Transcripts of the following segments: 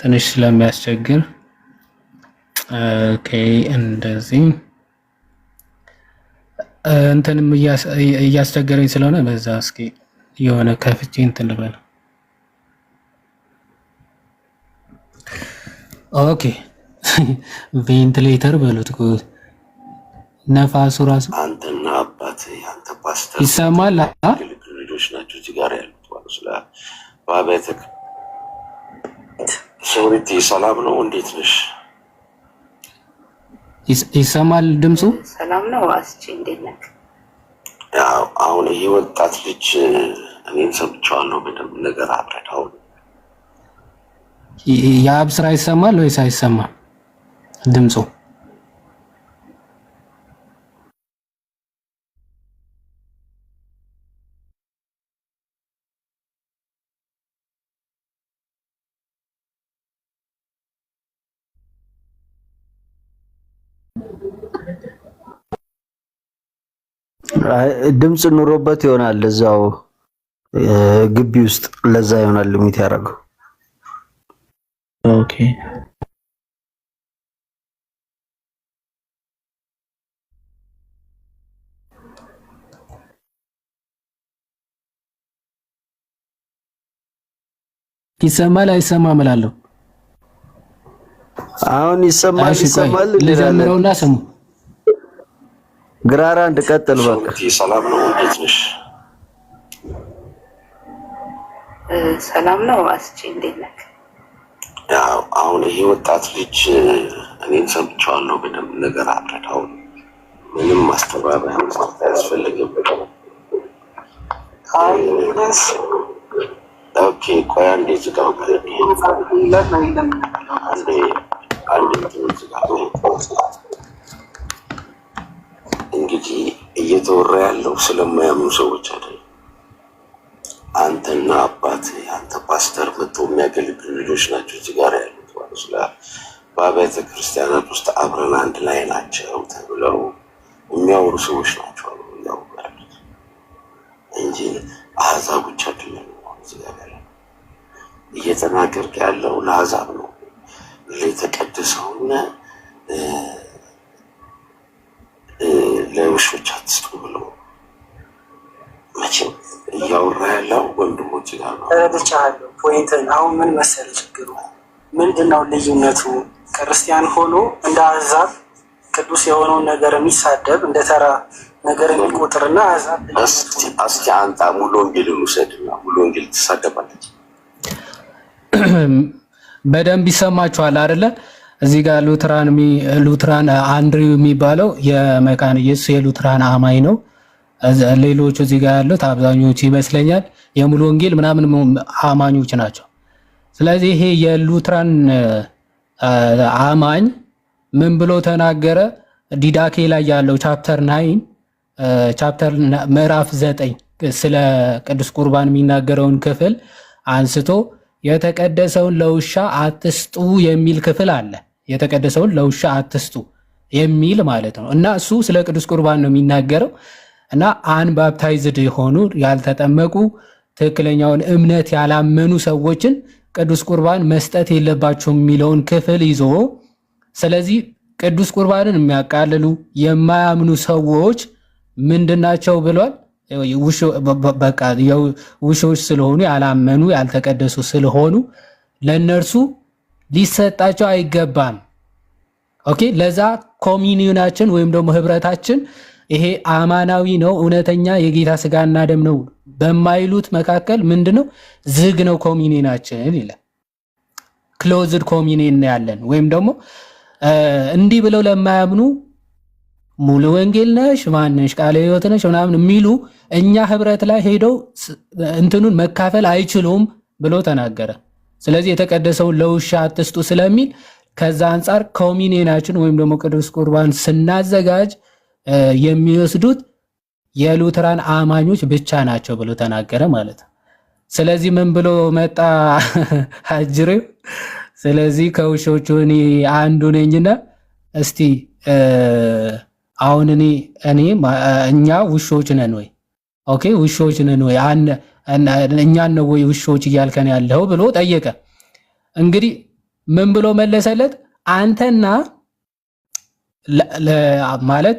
ትንሽ ስለሚያስቸግር ኦኬ እንደዚህ እንትንም እያስቸገረኝ ስለሆነ በዛ እስኪ የሆነ ከፍቼ እንትን ልበል። ኦኬ ቬንቲሌተር በሉት ነፋሱ ራሱ አንተና አባት ያንተ ፓስተር ይሰማል። ልጆች ናቸው እዚህ ጋር ያሉት ማለት ስለ ባቤት ሶሪቲ ሰላም ነው። እንዴት ነሽ? ይሰማል ድምፁ? ሰላም ነው። አስቺ እንዴት ነህ? ያው አሁን ይሄ ወጣት ልጅ እኔም ሰምቼዋለሁ በደንብ ነገር አብረዳው። የአብ ስራ ይሰማል ወይስ አይሰማም ድምፁ? ድምጽ ኑሮበት ይሆናል እዛው ግቢ ውስጥ ለዛ ይሆናል ሊሚት ያደረገው። ኦኬ ይሰማል አይሰማም እላለሁ። አሁን ይሰማል ልጀምረውና ስሙ። ግራራ እንድቀጥል በቃ። ሰላም ነው። እንዴት ነሽ? ሰላም ነው። አስቺ እንዴት ነህ? ያው አሁን ይሄ ወጣት ልጅ እኔም ሰምቼዋለሁ በደንብ ነገር አብረዳው። ምንም ማስተባበያ መስጠት አያስፈልግም። ኦኬ ቆይ አንዴ ዝጋው። እንግዲህ እየተወራ ያለው ስለማያምኑ ሰዎች አይደለም። አንተና አባት አንተ ፓስተር መጥተው የሚያገለግሉ ልጆች ናቸው እዚህ ጋር ያሉት ማለት ስለ በአብያተ ክርስቲያናት ውስጥ አብረን አንድ ላይ ናቸው ተብለው የሚያወሩ ሰዎች ናቸው ያሉት እንጂ አሕዛቦች አይደለም። እዚህ ጋር ያለው እየተናገርክ ያለው ለአሕዛብ ነው። የተቀደሰውን ለውሾች አትስጡ ብሎ መቼም እያወራ ያለው ወንድሞች ጋር ነው። ተረድቻለሁ። ፖይንትን አሁን ምን መሰለህ ችግሩ ምንድነው? ልዩነቱ ክርስቲያን ሆኖ እንደ አሕዛብ ቅዱስ የሆነውን ነገር የሚሳደብ እንደ ተራ ነገር የሚቆጥርና አሕዛብ እስቲ አንተ ሙሉ ወንጌልን ውሰድና ሙሉ ወንጌል ትሳደባለች። በደንብ ይሰማችኋል አይደለ? እዚህ ጋር ሉትራን አንድሪው የሚባለው የመካነ ኢየሱስ የሉትራን አማኝ ነው። ሌሎቹ እዚህ ጋር ያሉት አብዛኞቹ ይመስለኛል የሙሉ ወንጌል ምናምን አማኞች ናቸው። ስለዚህ ይሄ የሉትራን አማኝ ምን ብሎ ተናገረ? ዲዳኬ ላይ ያለው ቻፕተር ምዕራፍ 9 ስለ ቅዱስ ቁርባን የሚናገረውን ክፍል አንስቶ የተቀደሰውን ለውሻ አትስጡ የሚል ክፍል አለ። የተቀደሰውን ለውሻ አትስጡ የሚል ማለት ነው። እና እሱ ስለ ቅዱስ ቁርባን ነው የሚናገረው። እና አንባፕታይዝድ የሆኑ ያልተጠመቁ ትክክለኛውን እምነት ያላመኑ ሰዎችን ቅዱስ ቁርባን መስጠት የለባቸውም የሚለውን ክፍል ይዞ ስለዚህ ቅዱስ ቁርባንን የሚያቃልሉ የማያምኑ ሰዎች ምንድናቸው ብሏል? በቃ ውሾች ስለሆኑ ያላመኑ ያልተቀደሱ ስለሆኑ ለነርሱ ሊሰጣቸው አይገባም። ኦኬ ለዛ ኮሚኒዮናችን ወይም ደግሞ ህብረታችን ይሄ አማናዊ ነው፣ እውነተኛ የጌታ ስጋና ደም ነው በማይሉት መካከል ምንድነው ዝግ ነው ኮሚኒዮናችን ይላል። ክሎዝድ ኮሚኒዮን ያለን ወይም ደግሞ እንዲህ ብለው ለማያምኑ ሙሉ ወንጌል ነሽ ማንሽ ቃለ ሕይወት ነሽ ምናምን የሚሉ እኛ ህብረት ላይ ሄደው እንትኑን መካፈል አይችሉም ብሎ ተናገረ። ስለዚህ የተቀደሰውን ለውሻ አትስጡ ስለሚል ከዛ አንጻር ኮሚኒዮናችን ወይም ደግሞ ቅዱስ ቁርባን ስናዘጋጅ የሚወስዱት የሉትራን አማኞች ብቻ ናቸው ብሎ ተናገረ ማለት ነው። ስለዚህ ምን ብሎ መጣ አጅሬው? ስለዚህ ከውሾቹ እኔ አንዱ ነኝና እስቲ አሁን እኛ ውሾች ነን ወይ? ኦኬ ውሾች ነን ወይ? እኛን ነው ወይ ውሾች እያልከን ያለው ብሎ ጠየቀ። እንግዲህ ምን ብሎ መለሰለት? አንተና ማለት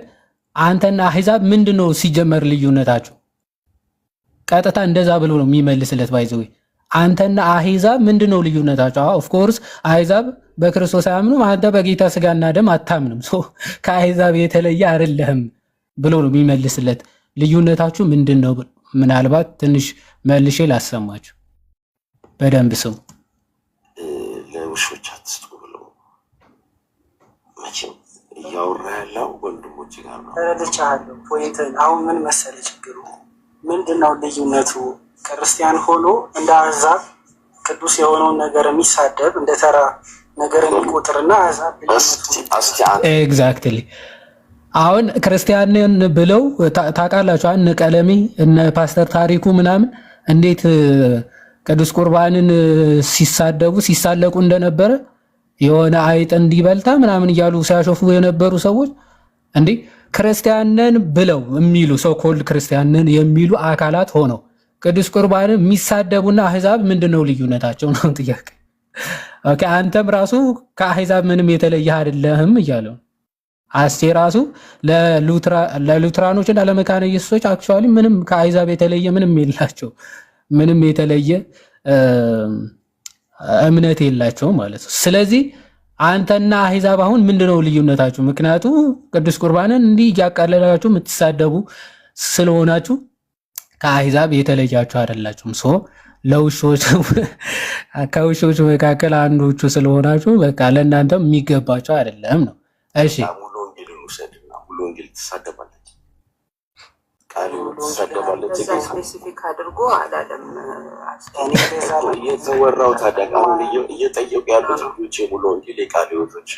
አንተና አህዛብ ምንድነው ሲጀመር ልዩነታችሁ? ቀጥታ እንደዛ ብሎ ነው የሚመልስለት። ባይዘው አንተና አህዛብ ምንድነው ልዩነታችሁ? ኦፍ ኮርስ አህዛብ በክርስቶስ አያምኑም፣ አንተ በጌታ ስጋና ደም አታምንም። ከአህዛብ የተለየ አይደለህም ብሎ ነው የሚመልስለት። ልዩነታችሁ ምንድነው? ምናልባት ትንሽ መልሼ ላሰማችሁ፣ በደንብ ስሙ። ለውሾች አትስጡ ብሎ መቼም እያወራ ያለው ወንድሞች ጋር ነው። ተረድቻለሁ ፖይንትን። አሁን ምን መሰለህ ችግሩ ምንድነው? ልዩነቱ ክርስቲያን ሆኖ እንደ አሕዛብ ቅዱስ የሆነውን ነገር የሚሳደብ እንደ ተራ ነገር የሚቆጥርና አሕዛብ ኤግዛክትሊ አሁን ክርስቲያንን ብለው ታውቃላችሁ፣ እነ ቀለሜ እነ ፓስተር ታሪኩ ምናምን እንዴት ቅዱስ ቁርባንን ሲሳደቡ ሲሳለቁ እንደነበረ የሆነ አይጥ እንዲበልታ ምናምን እያሉ ሲያሾፉ የነበሩ ሰዎች እንዴ ክርስቲያንን ብለው የሚሉ ሰው ኮልድ ክርስቲያንን የሚሉ አካላት ሆነው ቅዱስ ቁርባንን የሚሳደቡና አሕዛብ ምንድነው ልዩነታቸው ነው ጥያቄ። ኦኬ አንተም ራሱ ከአሕዛብ ምንም የተለየ አይደለህም እያለው አስቴ ራሱ ለሉትራኖችና ለመካነ ኢየሱሶች አክቹአሊ ምንም ከአሕዛብ የተለየ ምንም የላቸው፣ ምንም የተለየ እምነት የላቸው ማለት ነው። ስለዚህ አንተና አሕዛብ አሁን ምንድነው ልዩነታችሁ? ምክንያቱ ቅዱስ ቁርባንን እንዲህ እያቃለላችሁ የምትሳደቡ ስለሆናችሁ ከአሕዛብ የተለያችሁ አይደላችሁም። ለውሾች ከውሾች መካከል አንዶቹ ስለሆናችሁ በቃ ለእናንተም የሚገባቸው አይደለም ነው። እሺ ሙሉ ወንጌልን ውሰድና ሙሉ ወንጌል ትሳደባለች፣ ቃል ትሳደባለች። ስፔሲፊክ አድርጎ አላለም የተወራው። ታዲያ አሁን እየጠየቁ ያሉት ልጆች ሙሉ ወንጌል የቃል ሕይወቶች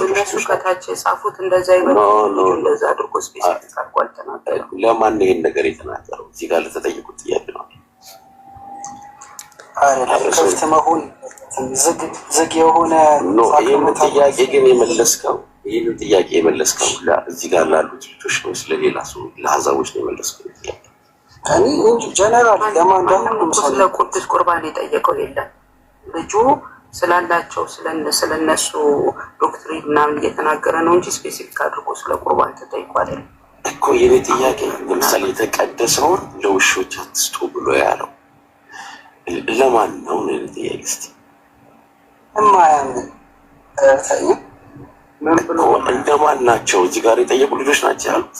እነሱ ከታች የጻፉት እንደዛ እንደዛ አድርጎ ስፔሲፊክ አድርጎ አልተናገረም። ለማን ይሄን ነገር የተናገረው? እዚህ ጋር ለተጠየቁት ጥያቄ ነው። ክፍት መሆን ዝግ የሆነ ይህን ጥያቄ ግን የመለስከው እዚህ ጋር ላሉት ልጆች ነው? ስለሌላ ሰው ለአሕዛቦች ነው የመለስከው? ጀነራል ለማንኛውም ስለ ቅዱስ ቁርባን የጠየቀው የለም። ልጁ ስላላቸው ስለነሱ ዶክትሪን ምናምን እየተናገረ ነው እንጂ ስፔሲፊክ አድርጎ ስለ ቁርባን ተጠይቆ አይደለም እኮ። የኔ ጥያቄ ለምሳሌ የተቀደሰውን ለውሾች አትስጡ ብሎ ያለው ለማን ነው? ነው ጥያቄ። እስቲ እማያምን እንደማን ናቸው? እዚህ ጋር የጠየቁ ልጆች ናቸው ያሉት።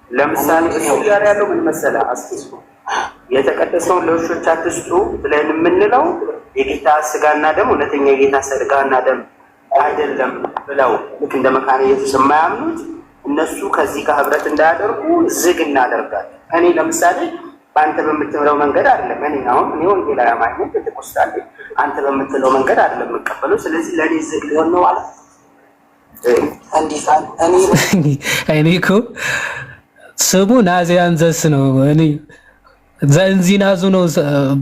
ለምሳሌ እሱ ጋር ያለው ምን መሰለህ? አስኪስ የተቀደሰውን ለውሾች አትስጡ ብለን የምንለው የጌታ ስጋና ደም እውነተኛ የጌታ ስጋና ደም አይደለም ብለው ልክ እንደ መካነ ኢየሱስ የማያምኑት እነሱ ከዚህ ጋር ህብረት እንዳያደርጉ ዝግ እናደርጋለን። እኔ ለምሳሌ በአንተ በምትምለው መንገድ አይደለም። እኔ ወንጌላዊ አማኝ ነኝ፣ ቤተክርስቲያን አንተ በምትለው መንገድ አይደለም የምቀበለው። ስለዚህ ለእኔ ዝግ ሊሆን ነው ማለት እኔ እኮ ስሙ ናዚያን ዘስ ነው። እኔ ዘንዚናዙ ነው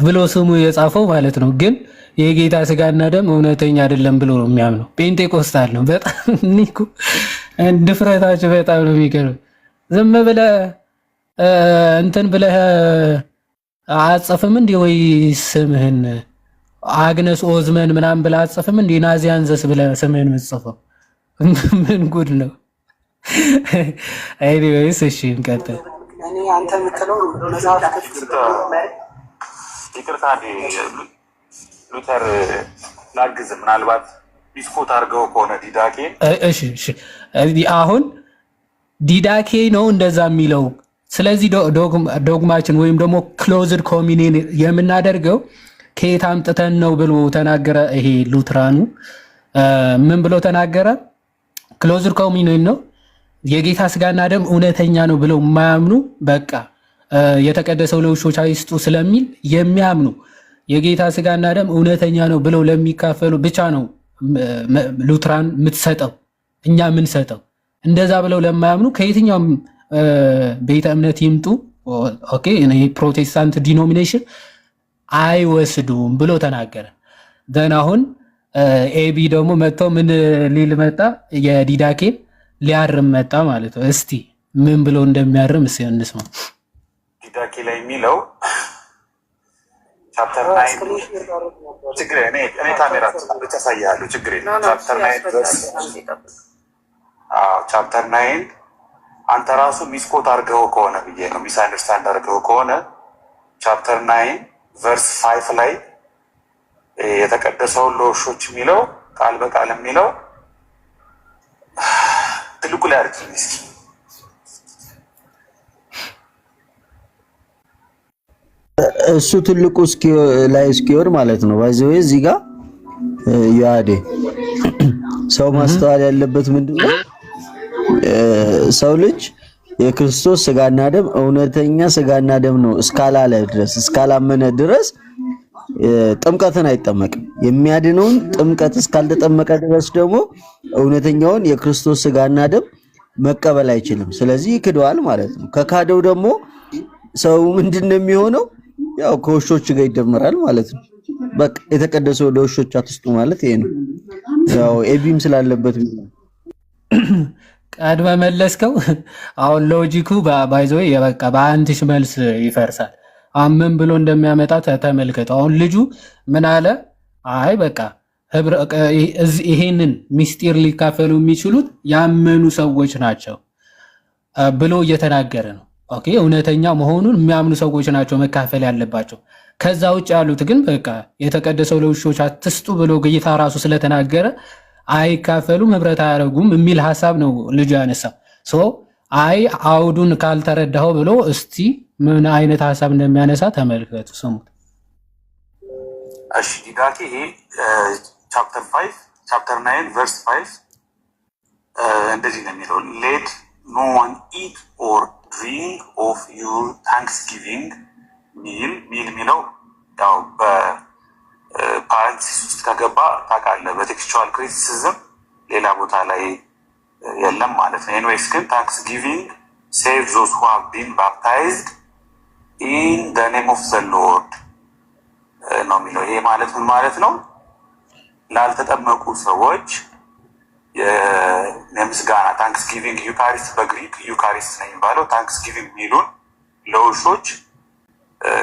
ብሎ ስሙ የጻፈው ማለት ነው። ግን የጌታ ስጋና ደም እውነተኛ አይደለም ብሎ ነው የሚያምነው። ጴንጤቆስታል ነው። በጣም እኮ ድፍረታችሁ በጣም ነው የሚገርም። ዝም ብለህ እንትን ብለህ አጽፍም እንዲ ወይ ስምህን አግነስ ኦዝመን ምናምን ብለህ አጽፍም እንዲ ናዚያን ዘስ ብለህ ስምህን የምትጽፈው ምን ጉድ ነው? ኤኒዌይስ እሺ እንቀጥል። እኔ አንተ የምትለው ይቅርታ ሉተር ላግዝ፣ ምናልባት ቢስኮት አድርገው ከሆነ ዲዳኬ። እሺ አሁን ዲዳኬ ነው እንደዛ የሚለው። ስለዚህ ዶግማችን ወይም ደግሞ ክሎዝድ ኮሚኒየን የምናደርገው ከየት አምጥተን ነው ብሎ ተናገረ። ይሄ ሉትራኑ ምን ብሎ ተናገረ? ክሎዝድ ኮሚኒየን ነው የጌታ ስጋና ደም እውነተኛ ነው ብለው የማያምኑ በቃ የተቀደሰው ለውሾች አይስጡ ስለሚል የሚያምኑ የጌታ ስጋና ደም እውነተኛ ነው ብለው ለሚካፈሉ ብቻ ነው ሉትራን የምትሰጠው፣ እኛ የምንሰጠው። እንደዛ ብለው ለማያምኑ ከየትኛውም ቤተ እምነት ይምጡ ኦኬ ፕሮቴስታንት ዲኖሚኔሽን አይወስዱም ብሎ ተናገረ። ደን አሁን ኤቢ ደግሞ መጥቶ ምን ሊል መጣ? የዲዳኬን ሊያርም መጣ ማለት ነው። እስቲ ምን ብሎ እንደሚያርም እስኪ እንስማ። ዲዳኬ ላይ የሚለው ቻፕተር 9 ችግር እኔ ካሜራ ብቻ ሳያለሁ ችግር ቻፕተር 9 አንተ ራሱ ሚስኮት አድርገው ከሆነ ብዬ ነው ሚስ አንደርስታንድ አድርገው ከሆነ ቻፕተር 9 ቨርስ 5 ላይ የተቀደሰውን ለውሾች የሚለው ቃል በቃል የሚለው ትልቁ ላይ አርክ እስኪ እሱ ትልቁ ላይ እስኪወር ማለት ነው። ባይዘው እዚህ ጋር ያዴ ሰው ማስተዋል ያለበት ምንድነው? ሰው ልጅ የክርስቶስ ስጋና ደም እውነተኛ ስጋና ደም ነው እስካላለ ድረስ እስካላመነ ድረስ ጥምቀትን አይጠመቅም። የሚያድነውን ጥምቀት እስካልተጠመቀ ድረስ ደግሞ እውነተኛውን የክርስቶስ ስጋና ደም መቀበል አይችልም። ስለዚህ ይክደዋል ማለት ነው። ከካደው ደግሞ ሰው ምንድነው የሚሆነው? ያው ከውሾች ጋር ይደመራል ማለት ነው። በቃ የተቀደሰው ለውሾች አትስጡ ማለት ይሄ ነው። ያው ኤቢም ስላለበት ቀድመ መለስከው። አሁን ሎጂኩ ባይዘው የበቃ በአንድሽ መልስ ይፈርሳል። ምን ብሎ እንደሚያመጣ ተመልከቱ። አሁን ልጁ ምን አለ? አይ በቃ ይሄንን ሚስጢር ሊካፈሉ የሚችሉት ያመኑ ሰዎች ናቸው ብሎ እየተናገረ ነው። ኦኬ እውነተኛ መሆኑን የሚያምኑ ሰዎች ናቸው መካፈል ያለባቸው። ከዛ ውጭ ያሉት ግን በቃ የተቀደሰው ለውሾች አትስጡ ብሎ ጌታ ራሱ ስለተናገረ አይካፈሉም፣ ህብረት አያደርጉም የሚል ሀሳብ ነው ልጁ ያነሳው። አይ አውዱን ካልተረዳኸው ብሎ እስቲ ምን አይነት ሀሳብ እንደሚያነሳ ተመልከቱ፣ ስሙት። እሺ ዲዳኬ ይሄ ቻፕተር 9 ቨርስ 5 እንደዚህ ነው የሚለው ሌት ኖ ዋን ኢት ኦር ድሪንክ ኦፍ ዩር ታንክስጊቪንግ ሚል የሚለው ያው በፓረንቲሲስ ውስጥ ከገባ ታውቃለህ፣ በቴክስቹዋል ክሪቲሲዝም ሌላ ቦታ ላይ የለም ማለት ነው። ኤንዌይስ ግን ታንክስጊቪንግ ሴቭ ዞዝ ሁ ሃቭ ቢን ባፕታይዝድ ኢን ዘ ኔም ኦፍ ዘ ሎርድ ነው የሚለው። ይሄ ማለት ምን ማለት ነው? ላልተጠመቁ ሰዎች የምስጋና ታንክስጊቪንግ ዩካሪስት፣ በግሪክ ዩካሪስት ነው የሚባለው። ታንክስጊቪንግ ሚሉን ለውሾች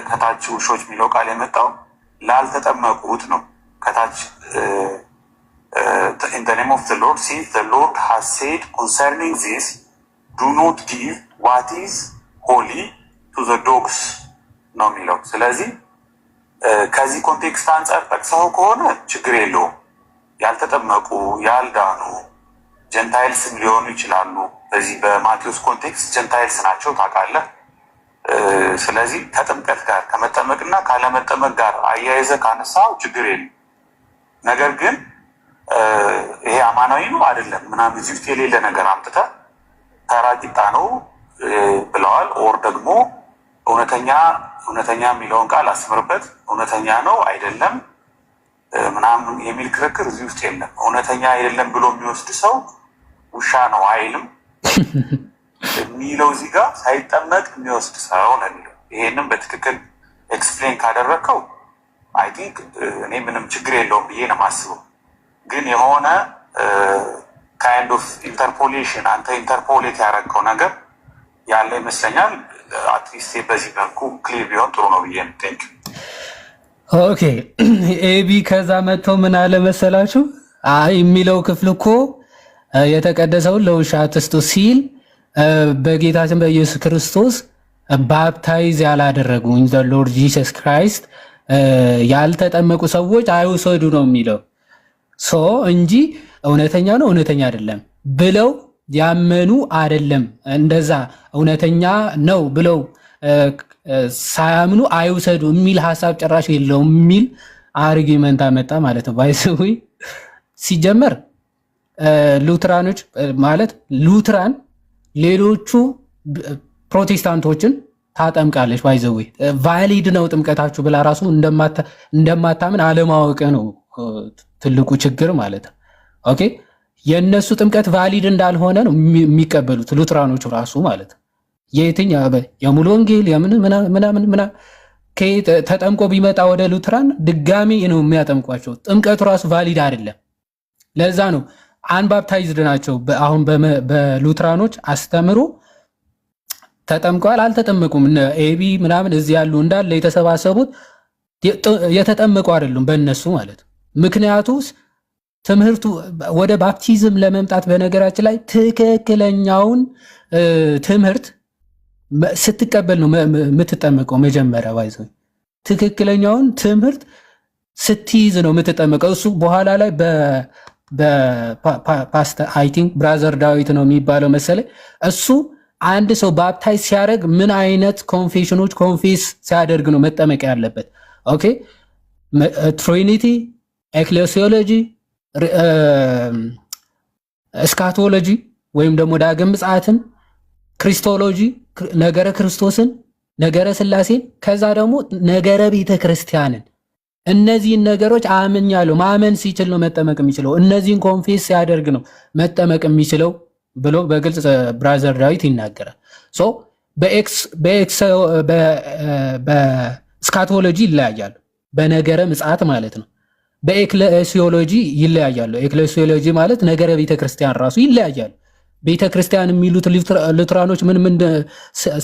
ከታች ውሾች የሚለው ቃል የመጣው ላልተጠመቁት ነው። ከታች in the name of the Lord, since the Lord has said concerning this, do not give what is holy to the dogs ነው የሚለው። ስለዚህ ከዚህ ኮንቴክስት አንጻር ጠቅሰው ከሆነ ችግር የለውም። ያልተጠመቁ ያልዳኑ ጀንታይልስም ሊሆኑ ይችላሉ። በዚህ በማቴዎስ ኮንቴክስት ጀንታይልስ ናቸው ታውቃለህ። ስለዚህ ከጥምቀት ጋር ከመጠመቅና ካለመጠመቅ ጋር አያይዘ ካነሳው ችግር የለም። ነገር ግን ይሄ አማናዊ ነው አይደለም ምናምን እዚህ ውስጥ የሌለ ነገር አምጥተ ተራ ቂጣ ነው ብለዋል። ኦር ደግሞ እውነተኛ የሚለውን ቃል አስምርበት፣ እውነተኛ ነው አይደለም ምናምን የሚል ክርክር እዚህ ውስጥ የለም። እውነተኛ አይደለም ብሎ የሚወስድ ሰው ውሻ ነው አይልም የሚለው እዚህ ጋር ሳይጠመቅ የሚወስድ ሰው ነው የሚለው። ይሄንም በትክክል ኤክስፕሌን ካደረግከው አይ ቲንክ እኔ ምንም ችግር የለውም ብዬ ነው የማስበው። ግን የሆነ ካይንድ ኦፍ ኢንተርፖሌሽን አንተ ኢንተርፖሌት ያደረግከው ነገር ያለ ይመስለኛል። አትሊስት በዚህ መልኩ ክሊር ቢሆን ጥሩ ነው ብዬ ነው። ቴንክ ዩ። ኦኬ ኤቢ ከዛ መጥቶ ምን አለ መሰላችሁ? አይ የሚለው ክፍል እኮ የተቀደሰውን ለውሻ አትስጡ ሲል በጌታችን በኢየሱስ ክርስቶስ ባፕታይዝ ያላደረጉ ዘ ሎርድ ጂሰስ ክራይስት ያልተጠመቁ ሰዎች አይውሰዱ ነው የሚለው እንጂ እውነተኛ ነው እውነተኛ አይደለም ብለው ያመኑ አይደለም። እንደዛ እውነተኛ ነው ብለው ሳያምኑ አይውሰዱ የሚል ሀሳብ ጭራሽ የለውም የሚል አርጊመንት አመጣ ማለት ነው። ባይሰዊ ሲጀመር ሉትራኖች ማለት ሉትራን ሌሎቹ ፕሮቴስታንቶችን ታጠምቃለች። ባይዘዊ ቫሊድ ነው ጥምቀታችሁ ብላ ራሱ እንደማታምን አለማወቅ ነው ትልቁ ችግር ማለት ነው። ኦኬ የነሱ ጥምቀት ቫሊድ እንዳልሆነ ነው የሚቀበሉት ሉትራኖቹ ራሱ ማለት ነው። የትኛው የሙሉ ወንጌል ምናምን ተጠምቆ ቢመጣ ወደ ሉትራን ድጋሚ ነው የሚያጠምቋቸው። ጥምቀቱ ራሱ ቫሊድ አይደለም። ለዛ ነው አንባፕታይዝድ ናቸው። አሁን በሉትራኖች አስተምሮ ተጠምቀዋል አልተጠመቁም። ኤቢ ምናምን እዚህ ያሉ እንዳለ የተሰባሰቡት የተጠመቁ አይደሉም በእነሱ ማለት ነው። ምክንያቱስ ትምህርቱ ወደ ባፕቲዝም ለመምጣት በነገራችን ላይ ትክክለኛውን ትምህርት ስትቀበል ነው የምትጠመቀው። መጀመሪያ ባይዘው ትክክለኛውን ትምህርት ስትይዝ ነው የምትጠመቀው። እሱ በኋላ ላይ በፓስተር አይ ቲንክ ብራዘር ዳዊት ነው የሚባለው መሰለኝ እሱ አንድ ሰው ባፕታይዝ ሲያደርግ ምን አይነት ኮንፌሽኖች ኮንፌስ ሲያደርግ ነው መጠመቅ ያለበት? ኦኬ ትሪኒቲ፣ ኤክሌሲዮሎጂ፣ እስካቶሎጂ ወይም ደግሞ ዳግም ምጽአትን፣ ክሪስቶሎጂ፣ ነገረ ክርስቶስን፣ ነገረ ስላሴን፣ ከዛ ደግሞ ነገረ ቤተ ክርስቲያንን እነዚህን ነገሮች አምኛለሁ ማመን ሲችል ነው መጠመቅ የሚችለው። እነዚህን ኮንፌስ ሲያደርግ ነው መጠመቅ የሚችለው ብሎ በግልጽ ብራዘር ዳዊት ይናገራል። ሶ በስካቶሎጂ ይለያያሉ፣ በነገረ ምጽአት ማለት ነው። በኤክሌሲዮሎጂ ይለያያሉ። ኤክሌሲዮሎጂ ማለት ነገረ ቤተክርስቲያን ራሱ ይለያያሉ። ቤተክርስቲያን የሚሉት ሉትራኖች ምን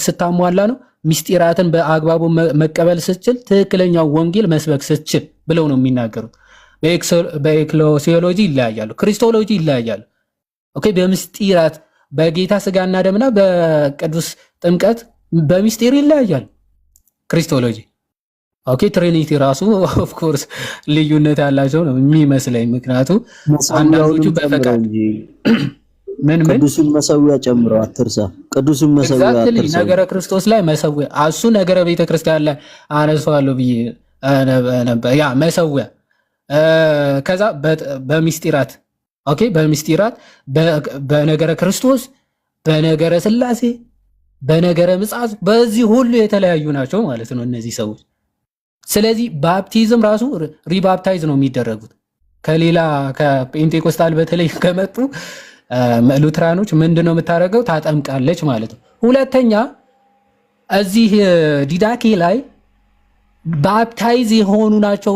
ስታሟላ ነው? ሚስጢራትን በአግባቡ መቀበል ስትችል፣ ትክክለኛው ወንጌል መስበክ ስትችል ብለው ነው የሚናገሩት። በኤክሌሲዮሎጂ ይለያያሉ። ክሪስቶሎጂ ይለያያሉ። ኦኬ በምስጢራት በጌታ ስጋና ደምና በቅዱስ ጥምቀት በሚስጢር ይለያያል ክሪስቶሎጂ። ኦኬ ትሪኒቲ ራሱ ኦፍ ኮርስ ልዩነት ያላቸው ነው የሚመስለኝ። ምክንያቱ አንዳንዶቹ በፈቃድ ምን ቅዱሱን መሰዊያ ጨምረው አትርሳ። ቅዱሱን መሰዊያ አትርሳ። ነገረ ክርስቶስ ላይ መሰዊያ እሱ ነገረ ቤተ ክርስቲያን ላይ አነሳዋለሁ ብዬ ነበር። ያ መሰዊያ ከዛ በሚስጢራት ኦኬ በሚስጢራት በነገረ ክርስቶስ፣ በነገረ ስላሴ፣ በነገረ ምጽአት በዚህ ሁሉ የተለያዩ ናቸው ማለት ነው እነዚህ ሰዎች። ስለዚህ ባፕቲዝም ራሱ ሪባፕታይዝ ነው የሚደረጉት። ከሌላ ከፔንቴኮስታል በተለይ ከመጡ ሉትራኖች ምንድነው የምታደርገው? ታጠምቃለች ማለት ነው። ሁለተኛ እዚህ ዲዳኬ ላይ ባፕታይዝ የሆኑ ናቸው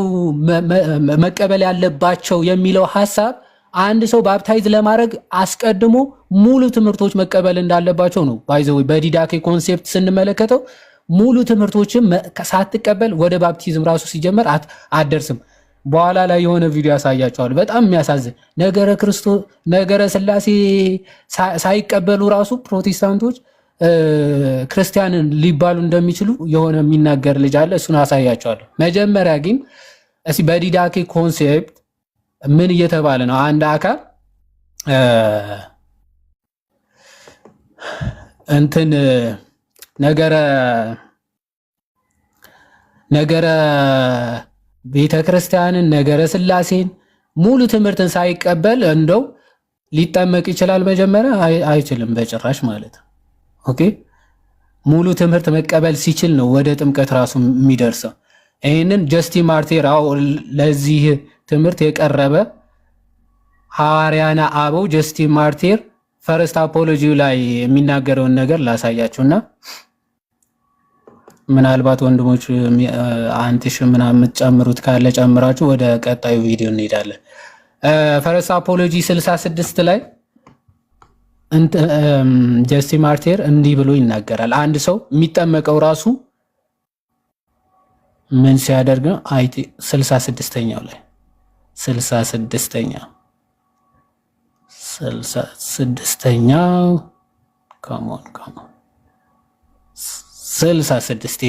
መቀበል ያለባቸው የሚለው ሐሳብ አንድ ሰው ባፕታይዝ ለማድረግ አስቀድሞ ሙሉ ትምህርቶች መቀበል እንዳለባቸው ነው። ባይዘው በዲዳኬ ኮንሴፕት ስንመለከተው ሙሉ ትምህርቶችን ሳትቀበል ወደ ባፕቲዝም ራሱ ሲጀመር አትደርስም። በኋላ ላይ የሆነ ቪዲዮ ያሳያቸዋል። በጣም የሚያሳዝን ነገረ ክርስቶስ ነገረ ስላሴ ሳይቀበሉ ራሱ ፕሮቴስታንቶች ክርስቲያንን ሊባሉ እንደሚችሉ የሆነ የሚናገር ልጅ አለ። እሱን አሳያቸዋለሁ። መጀመሪያ ግን እስኪ በዲዳኬ ኮንሴፕት ምን እየተባለ ነው? አንድ አካል እንትን ነገረ ቤተ ክርስቲያንን ነገረ ስላሴን ሙሉ ትምህርትን ሳይቀበል እንደው ሊጠመቅ ይችላል? መጀመሪያ አይችልም በጭራሽ ማለት ነው። ኦኬ ሙሉ ትምህርት መቀበል ሲችል ነው ወደ ጥምቀት ራሱ የሚደርሰው። ይህንን ጀስቲን ማርቲር ለዚህ ትምህርት የቀረበ ሐዋርያነ አበው ጀስቲን ማርቲር ፈርስት አፖሎጂ ላይ የሚናገረውን ነገር ላሳያችሁና ምናልባት ወንድሞች አንትሽ ምናምን የምትጨምሩት ካለ ጨምራችሁ ወደ ቀጣዩ ቪዲዮ እንሄዳለን። ፈርስት አፖሎጂ 66 ላይ ጀስቲን ማርቲር እንዲህ ብሎ ይናገራል። አንድ ሰው የሚጠመቀው ራሱ ምን ሲያደርግ ነው? 66ኛው ላይ 66ኛው ካሞን 66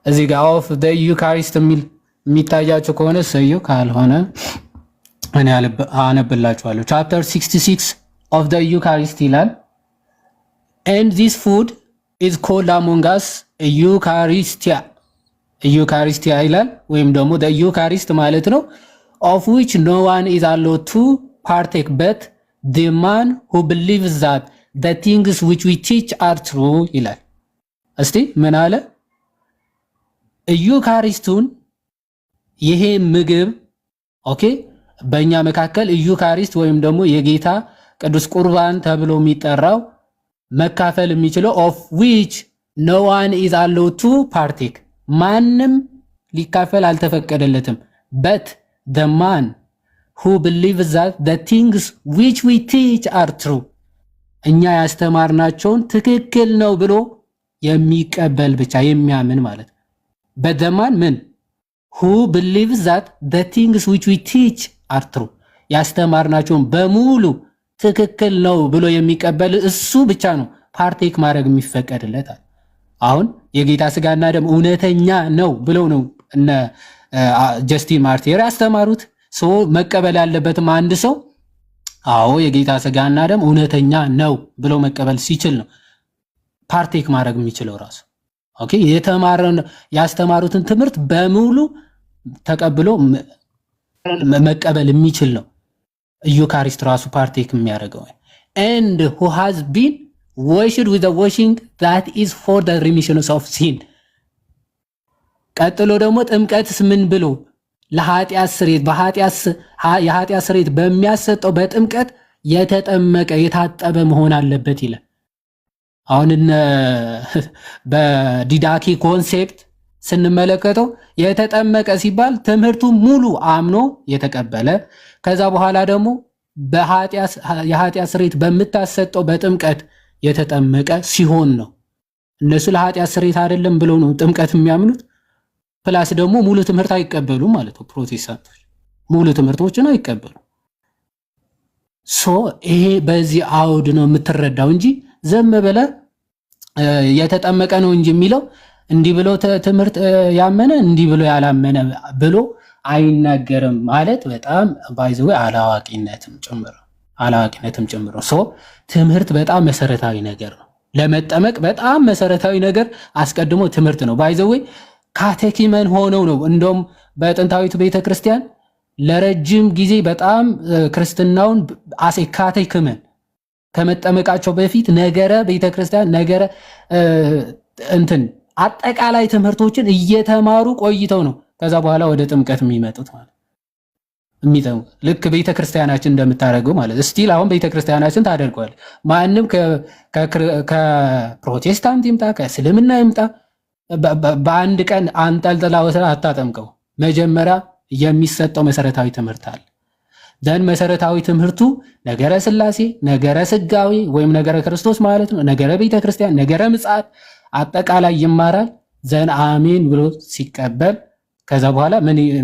እዚህ ጋር ኦፍ ዘ ዩካሪስት የሚታያቸው ከሆነ ሰየው፣ ካልሆነ እኔ አነብላችኋለሁ። ቻፕተር 66 ኦፍ ዘ ዩካሪስት ይላል and this food is called among us ዩካሪስቲያ ይላል፣ ወይም ደግሞ the ዩካሪስት ማለት ነው of which no one is allowed to partake but the man who believes that the things which we teach are true ይላል። እስቲ ምን አለ? ዩካሪስቱን ይሄ ምግብ ኦኬ በእኛ መካከል ዩካሪስት ወይም ደግሞ የጌታ ቅዱስ ቁርባን ተብሎ የሚጠራው መካፈል የሚችለው of which no one is allowed to partake ማንም ሊካፈል አልተፈቀደለትም but the man who believes that the things which we teach are true እኛ ያስተማርናቸውን ትክክል ነው ብሎ የሚቀበል ብቻ የሚያምን ማለት but the man ምን who believes that the things which we teach are true ያስተማርናቸውን በሙሉ ትክክል ነው ብሎ የሚቀበል እሱ ብቻ ነው ፓርቴክ ማድረግ የሚፈቀድለት። አሁን የጌታ ስጋና ደም እውነተኛ ነው ብለው ነው እነ ጀስቲን ማርቲር ያስተማሩት። ሰው መቀበል ያለበትም አንድ ሰው አዎ የጌታ ስጋና ደም እውነተኛ ነው ብሎ መቀበል ሲችል ነው ፓርቴክ ማድረግ የሚችለው ራሱ። ኦኬ ያስተማሩትን ትምህርት በሙሉ ተቀብሎ መቀበል የሚችል ነው ዩካሪስት ራሱ ፓርቴክ የሚያደርገው። and who has been washed with the washing that is for the remission of sin። ቀጥሎ ደግሞ ጥምቀትስ ምን ብሎ ለኃጢአት ስርየት የኃጢአት ስርየት በሚያሰጠው በጥምቀት የተጠመቀ የታጠበ መሆን አለበት ይላል። አሁን በዲዳኪ ኮንሴፕት ስንመለከተው የተጠመቀ ሲባል ትምህርቱ ሙሉ አምኖ የተቀበለ ከዛ በኋላ ደግሞ የኃጢአት ስርየት በምታሰጠው በጥምቀት የተጠመቀ ሲሆን ነው። እነሱ ለኃጢአት ስርየት አይደለም ብለው ነው ጥምቀት የሚያምኑት። ፕላስ ደግሞ ሙሉ ትምህርት አይቀበሉ ማለት ነው። ፕሮቴስታንቶች ሙሉ ትምህርቶችን አይቀበሉ። ይሄ በዚህ አውድ ነው የምትረዳው እንጂ ዘም ብለ የተጠመቀ ነው እንጂ የሚለው እንዲህ ብሎ ትምህርት ያመነ እንዲህ ብሎ ያላመነ ብሎ አይናገርም ማለት በጣም ባይዘው አላዋቂነትም ጭምር ነው። ትምህርት በጣም መሰረታዊ ነገር ነው። ለመጠመቅ በጣም መሰረታዊ ነገር አስቀድሞ ትምህርት ነው። ባይዘው ካቴኪመን ሆነው ነው እንደውም በጥንታዊቱ ቤተክርስቲያን ለረጅም ጊዜ በጣም ክርስትናውን አሴ ካቴኪመን ከመጠመቃቸው በፊት ነገረ ቤተክርስቲያን ነገረ አጠቃላይ ትምህርቶችን እየተማሩ ቆይተው ነው ከዛ በኋላ ወደ ጥምቀት የሚመጡት ማለት ልክ ቤተክርስቲያናችን እንደምታደርገው ማለት ስቲል አሁን ቤተክርስቲያናችን ታደርገዋል። ማንም ከፕሮቴስታንት ይምጣ ከእስልምና ይምጣ በአንድ ቀን አንጠልጥላ ወስራ አታጠምቀው። መጀመሪያ የሚሰጠው መሰረታዊ ትምህርት አለ። ደን መሰረታዊ ትምህርቱ ነገረ ስላሴ፣ ነገረ ስጋዊ ወይም ነገረ ክርስቶስ ማለት ነው፣ ነገረ ቤተክርስቲያን፣ ነገረ ምጽአት አጠቃላይ ይማራል። ዘን አሜን ብሎ ሲቀበል ከዛ በኋላ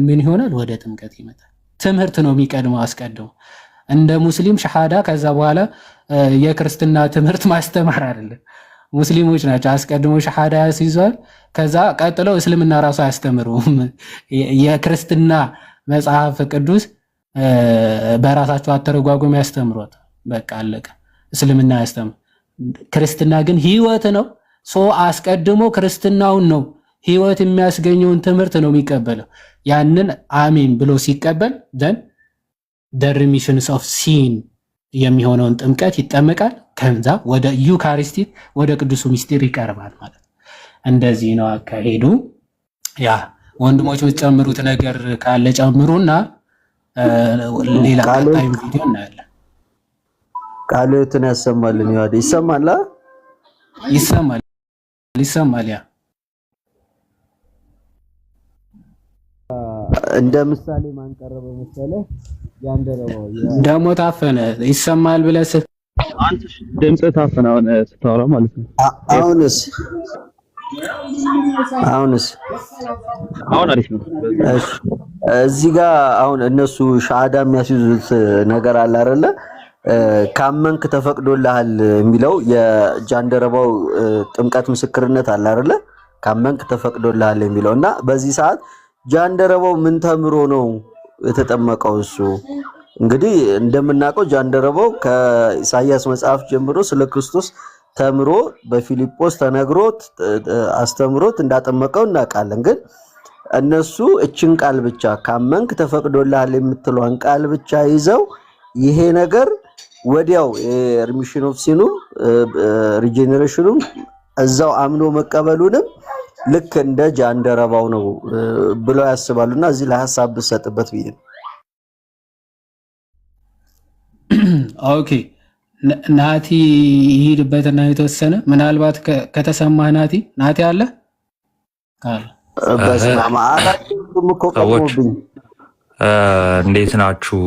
ምን ይሆናል? ወደ ጥምቀት ይመጣል። ትምህርት ነው የሚቀድመው አስቀድሞ። እንደ ሙስሊም ሸሃዳ ከዛ በኋላ የክርስትና ትምህርት ማስተማር አይደለም። ሙስሊሞች ናቸው አስቀድሞ ሸሃዳ ያስይዟል። ከዛ ቀጥለው እስልምና ራሱ አያስተምሩም። የክርስትና መጽሐፍ ቅዱስ በራሳቸው አተረጓጎም ያስተምሩት። በቃ አለቀ። እስልምና ያስተምሩ። ክርስትና ግን ህይወት ነው። አስቀድሞ ክርስትናውን ነው ህይወት የሚያስገኘውን ትምህርት ነው የሚቀበለው። ያንን አሜን ብሎ ሲቀበል ዘን the remissions of sin የሚሆነውን ጥምቀት ይጠመቃል። ከዛ ወደ ዩካሪስቲክ ወደ ቅዱሱ ምስጢር ይቀርባል ማለት እንደዚህ ነው አካሄዱ። ያ ወንድሞች የምትጨምሩት ነገር ካለ ጨምሩና ሌላ ታይም ቪዲዮ እናያለን። ቃሉትን ያሰማልን። ይዋዲ ይሰማል ያ እንደ ምሳሌ ማንቀረበ መሰለ ያንደረበው ደሞ ታፈነ ይሰማል ብለስ አንተ ድምጽ ታፈነ አሁን ስታወራ ማለት ነው። አሁን አሪፍ ነው። እሺ እዚህ ጋር አሁን እነሱ ሻሃዳ የሚያስይዙት ነገር አለ አይደለ? ካመንክ ተፈቅዶልሃል የሚለው የጃንደረባው ጥምቀት ምስክርነት አለ አይደለ? ካመንክ ተፈቅዶልሃል የሚለውና በዚህ ሰዓት ጃንደረባው ምን ተምሮ ነው የተጠመቀው? እሱ እንግዲህ እንደምናውቀው ጃንደረባው ከኢሳይያስ መጽሐፍ ጀምሮ ስለ ክርስቶስ ተምሮ በፊልጶስ ተነግሮት አስተምሮት እንዳጠመቀው እናውቃለን። ግን እነሱ እችን ቃል ብቻ ካመንክ ተፈቅዶልሃል የምትለውን ቃል ብቻ ይዘው ይሄ ነገር ወዲያው ሪሚሽን ኦፍ ሲኑ ሪጀነሬሽኑ እዛው አምኖ መቀበሉንም ልክ እንደ ጃንደረባው ነው ብለው ያስባሉና እዚህ ለሐሳብ ብሰጥበት ብዬ ነው። ኦኬ ናቲ ይሄድበትና የተወሰነ ምናልባት ከተሰማህ ናቲ አለ በስማማ አላችሁ ምኮቀሙብኝ እንዴት ናችሁ?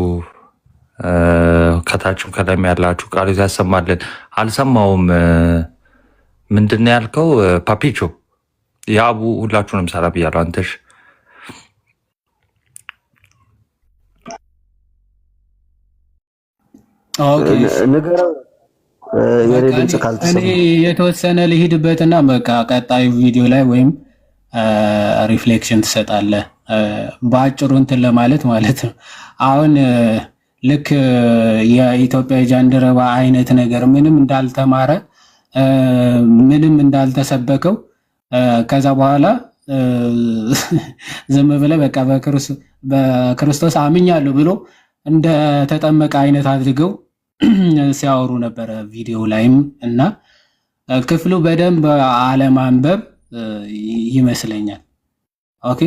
ከታችም ከላይም ያላችሁ ቃሉ ያሰማልን። አልሰማውም። ምንድነው ያልከው? ፓፒቾ ያቡ ሁላችሁንም ሰላም ብያለሁ። አንተሽ ኦኬ ንገረው የኔ ድምጽ እኔ ካልተሰማ የተወሰነ ልሂድበትና በቃ ቀጣዩ ቪዲዮ ላይ ወይም ሪፍሌክሽን ትሰጣለህ። በአጭሩ እንትን ለማለት ማለት ነው። አሁን ልክ የኢትዮጵያ ጃንደረባ አይነት ነገር ምንም እንዳልተማረ ምንም እንዳልተሰበከው ከዛ በኋላ ዝም ብለህ በቃ በክርስቶስ አምኛለሁ ብሎ እንደ ተጠመቀ አይነት አድርገው ሲያወሩ ነበረ ቪዲዮ ላይም እና ክፍሉ በደንብ አለማንበብ ይመስለኛል። ኦኬ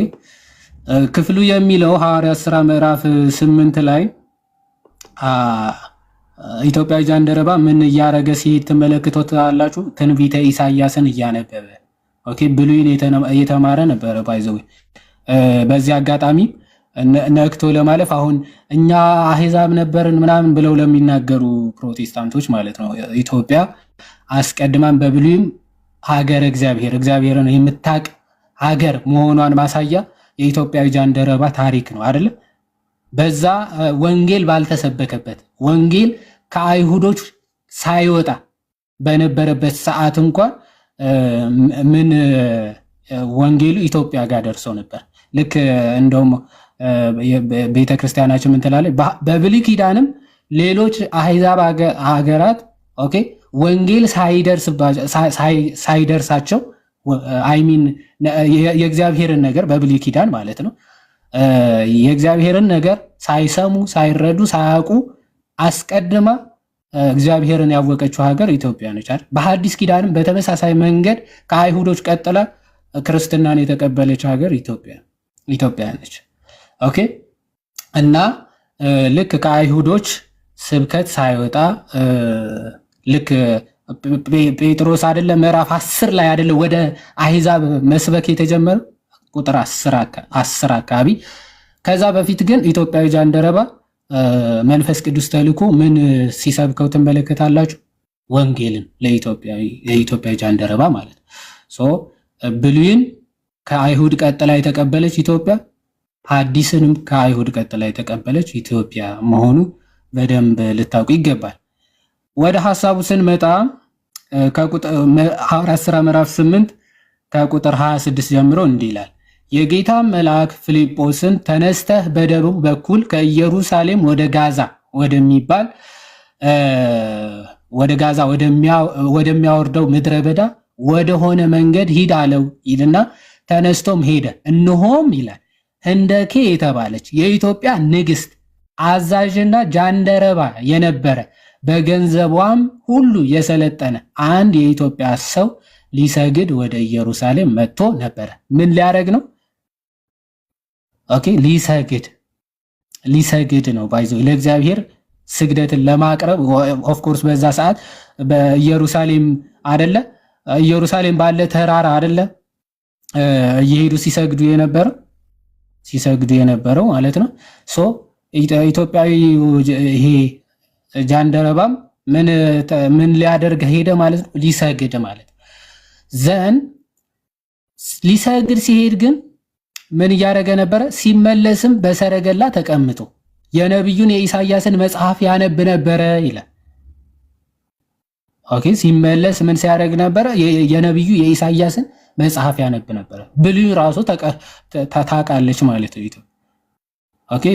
ክፍሉ የሚለው ሐዋርያት ሥራ ምዕራፍ 8 ላይ ኢትዮጵያ ጃንደረባ ምን እያረገ ሲሄድ ትመለከቱታላችሁ። ትንቢተ ኢሳያስን እያነበበ ኦኬ ብሉይን እየተማረ ነበረ ባይዘው በዚህ አጋጣሚ ነክቶ ለማለፍ አሁን እኛ አህዛብ ነበርን ምናምን ብለው ለሚናገሩ ፕሮቴስታንቶች ማለት ነው ኢትዮጵያ አስቀድማን በብሉይም ሀገር እግዚአብሔርን የምታቅ ሀገር መሆኗን ማሳያ የኢትዮጵያዊ ጃንደረባ ታሪክ ነው አይደል? በዛ ወንጌል ባልተሰበከበት ወንጌል ከአይሁዶች ሳይወጣ በነበረበት ሰዓት እንኳን ምን ወንጌሉ ኢትዮጵያ ጋር ደርሶ ነበር። ልክ እንደውም ቤተክርስቲያናችን ምን ትላለች? በብሉይ ኪዳንም ሌሎች አህዛብ ሀገራት ኦኬ ወንጌል ሳይደርሳቸው አይሚን የእግዚአብሔርን ነገር በብሉይ ኪዳን ማለት ነው የእግዚአብሔርን ነገር ሳይሰሙ ሳይረዱ ሳያውቁ አስቀድማ እግዚአብሔርን ያወቀችው ሀገር ኢትዮጵያ ነች አይደል? በሐዲስ ኪዳንም በተመሳሳይ መንገድ ከአይሁዶች ቀጥላ ክርስትናን የተቀበለች ሀገር ኢትዮጵያ ነች። ኦኬ እና ልክ ከአይሁዶች ስብከት ሳይወጣ ልክ ጴጥሮስ አይደለ ምዕራፍ 10 ላይ አይደለ ወደ አህዛብ መስበክ የተጀመረው ቁጥር 10 አካባቢ። ከዛ በፊት ግን ኢትዮጵያዊ ጃንደረባ መንፈስ ቅዱስ ተልኮ ምን ሲሰብከው ትመለከታላችሁ? ወንጌልን ለኢትዮጵያዊ ጃንደረባ ማለት ሶ ብሉይን ከአይሁድ ቀጥላ የተቀበለች ኢትዮጵያ፣ ሐዲስንም ከአይሁድ ቀጥላ የተቀበለች ኢትዮጵያ መሆኑ በደንብ ልታውቁ ይገባል። ወደ ሐሳቡ ስንመጣ ሐዋርያት ሥራ ምዕራፍ 8 ከቁጥር 26 ጀምሮ እንዲህ ይላል። የጌታ መልአክ ፊልጶስን ተነስተህ በደቡብ በኩል ከኢየሩሳሌም ወደ ጋዛ ወደሚያወርደው ምድረ በዳ ወደሆነ መንገድ ሂድ አለው ይልና ተነስቶም ሄደ። እነሆም ይላል ህንደኬ የተባለች የኢትዮጵያ ንግስት አዛዥና ጃንደረባ የነበረ በገንዘቧም ሁሉ የሰለጠነ አንድ የኢትዮጵያ ሰው ሊሰግድ ወደ ኢየሩሳሌም መጥቶ ነበረ። ምን ሊያደርግ ነው? ኦኬ ሊሰግድ ነው። ባይዞ ለእግዚአብሔር ስግደትን ለማቅረብ ኦፍ ኮርስ በዛ ሰዓት በኢየሩሳሌም አይደለ ኢየሩሳሌም ባለ ተራራ አይደለ እየሄዱ ሲሰግዱ የነበረው ማለት ነው። ሶ ኢትዮጵያዊ ይሄ ጃንደረባም ምን ሊያደርግ ሄደ ማለት ነው? ሊሰግድ ማለት ዘን ሊሰግድ ሲሄድ ግን ምን እያደረገ ነበረ? ሲመለስም በሰረገላ ተቀምጦ የነቢዩን የኢሳያስን መጽሐፍ ያነብ ነበረ ይላል። ኦኬ ሲመለስ ምን ሲያደርግ ነበረ? የነቢዩ የኢሳያስን መጽሐፍ ያነብ ነበረ። ብሉይ ራሱ ታውቃለች ማለት ነው። ኦኬ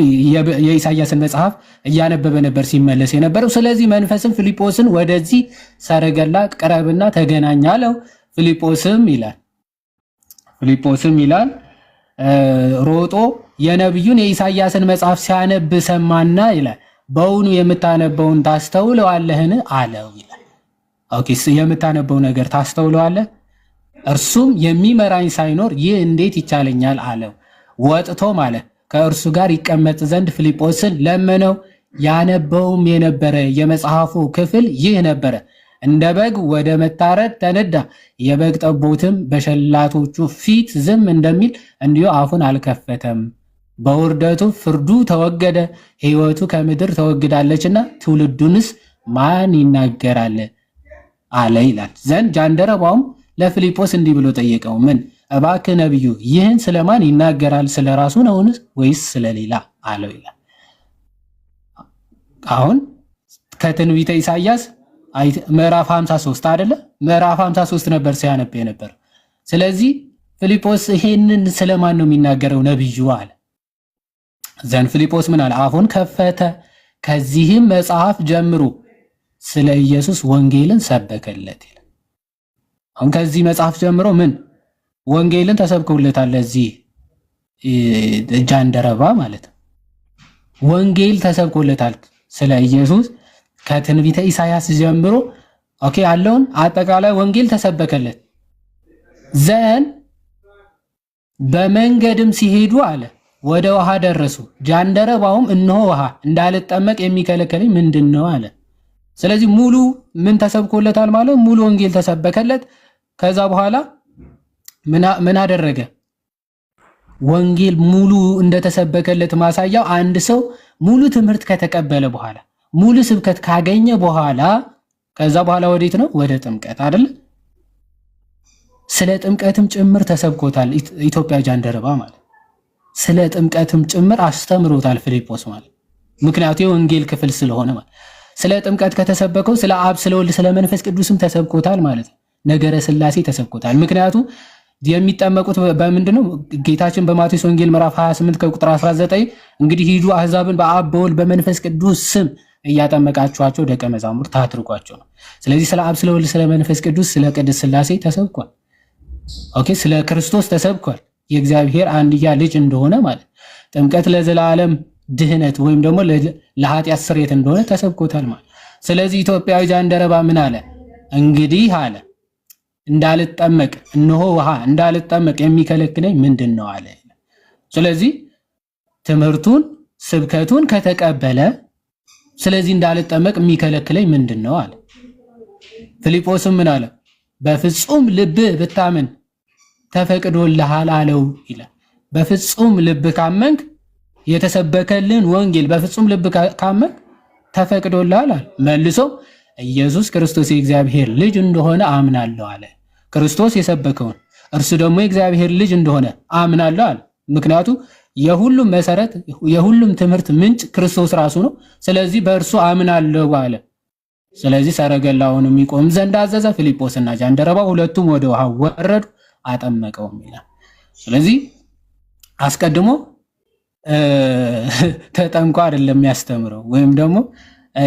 የኢሳያስን መጽሐፍ እያነበበ ነበር ሲመለስ የነበረው። ስለዚህ መንፈስም ፊልጶስን ወደዚህ ሰረገላ ቅረብና ተገናኝ አለው። ፊልጶስም ይላል ሮጦ የነቢዩን የኢሳያስን መጽሐፍ ሲያነብ ሰማና ይላል በውኑ የምታነበውን ታስተውለዋለህን አለው ይላል። ኦኬ የምታነበው ነገር ታስተውለዋለህ? እርሱም የሚመራኝ ሳይኖር ይህ እንዴት ይቻለኛል አለው። ወጥቶ ማለት ከእርሱ ጋር ይቀመጥ ዘንድ ፊልጶስን ለመነው። ያነበውም የነበረ የመጽሐፉ ክፍል ይህ ነበረ። እንደ በግ ወደ መታረድ ተነዳ፣ የበግ ጠቦትም በሸላቶቹ ፊት ዝም እንደሚል እንዲሁ አፉን አልከፈተም። በውርደቱ ፍርዱ ተወገደ፣ ሕይወቱ ከምድር ተወግዳለችና ትውልዱንስ ማን ይናገራል አለ ይላል። ዘንድ ጃንደረባውም ለፊልጶስ እንዲህ ብሎ ጠየቀው፣ ምን እባክህ ነቢዩ ይህን ስለማን ይናገራል? ስለ ራሱ ነውን ወይስ ስለሌላ አለው ይላል። አሁን ከትንቢተ ኢሳይያስ ምዕራፍ 53 አይደለ? ምዕራፍ 53 ነበር ሲያነብ ነበር። ስለዚህ ፊልጶስ ይሄንን ስለማን ነው የሚናገረው ነብዩ አለ። ዘን ፊልጶስ ምን አለ? አፉን ከፈተ፣ ከዚህም መጽሐፍ ጀምሮ ስለ ኢየሱስ ወንጌልን ሰበከለት ይላል። አሁን ከዚህ መጽሐፍ ጀምሮ ምን ወንጌልን ተሰብኮለታል። ለዚህ ጃንደረባ ማለት ወንጌል ተሰብኮለታል ስለ ኢየሱስ ከትንቢተ ኢሳይያስ ጀምሮ ኦኬ ያለውን አጠቃላይ ወንጌል ተሰበከለት። ዘን በመንገድም ሲሄዱ አለ ወደ ውሃ ደረሱ። ጃንደረባውም እነሆ ውሃ እንዳልጠመቅ የሚከለክለኝ ምንድነው አለ። ስለዚህ ሙሉ ምን ተሰብኮለታል ማለት ሙሉ ወንጌል ተሰበከለት። ከዛ በኋላ ምን አደረገ? ወንጌል ሙሉ እንደተሰበከለት ማሳያው አንድ ሰው ሙሉ ትምህርት ከተቀበለ በኋላ ሙሉ ስብከት ካገኘ በኋላ ከዛ በኋላ ወዴት ነው? ወደ ጥምቀት አይደል? ስለ ጥምቀትም ጭምር ተሰብኮታል ኢትዮጵያ ጃንደረባ ማለት ስለ ጥምቀትም ጭምር አስተምሮታል ፊልጶስ ማለት ምክንያቱም የወንጌል ክፍል ስለሆነ ማለት ስለ ጥምቀት ከተሰበከው ስለ አብ ስለ ወልድ ስለ መንፈስ ቅዱስም ተሰብኮታል ማለት ነገረ ሥላሴ ተሰብኮታል። ምክንያቱም የሚጠመቁት በምንድነው? ጌታችን በማቴዎስ ወንጌል ምዕራፍ 28 ከቁጥር 19 እንግዲህ ሂዱ አሕዛብን በአብ በወልድ በመንፈስ ቅዱስ ስም እያጠመቃችኋቸው ደቀ መዛሙርት አድርጓቸው ነው። ስለዚህ ስለ አብ ስለ ወልድ ስለ መንፈስ ቅዱስ ስለ ቅድስት ሥላሴ ተሰብኳል። ኦኬ ስለ ክርስቶስ ተሰብኳል። የእግዚአብሔር አንድያ ልጅ እንደሆነ ማለት ጥምቀት ለዘላለም ድህነት ወይም ደግሞ ለኃጢአት ስርየት እንደሆነ ተሰብኮታል ማለት። ስለዚህ ኢትዮጵያዊ ጃንደረባ ምን አለ? እንግዲህ አለ እንዳልጠመቅ እነሆ ውሃ እንዳልጠመቅ የሚከለክለኝ ምንድነው አለ። ስለዚህ ትምህርቱን ስብከቱን ከተቀበለ ስለዚህ እንዳልጠመቅ የሚከለክለኝ ምንድነው አለ። ፊልጶስም ምን አለ? በፍጹም ልብ ብታምን ተፈቅዶልሃል አለው ይላል። በፍጹም ልብ ካመንክ የተሰበከልን ወንጌል በፍጹም ልብ ካመንክ ተፈቅዶልሃል አለ። መልሶ ኢየሱስ ክርስቶስ የእግዚአብሔር ልጅ እንደሆነ አምናለሁ አለ። ክርስቶስ የሰበከውን እርሱ ደግሞ የእግዚአብሔር ልጅ እንደሆነ አምናለሁ አለ። ምክንያቱም የሁሉም መሰረት የሁሉም ትምህርት ምንጭ ክርስቶስ ራሱ ነው። ስለዚህ በእርሱ አምናለሁ አለ። ስለዚህ ሰረገላውን የሚቆም ዘንድ አዘዘ። ፊልጶስና ጃንደረባው ሁለቱም ወደ ውሃ ወረዱ፣ አጠመቀውም ይላል። ስለዚህ አስቀድሞ ተጠምቆ አይደለም የሚያስተምረው ወይም ደግሞ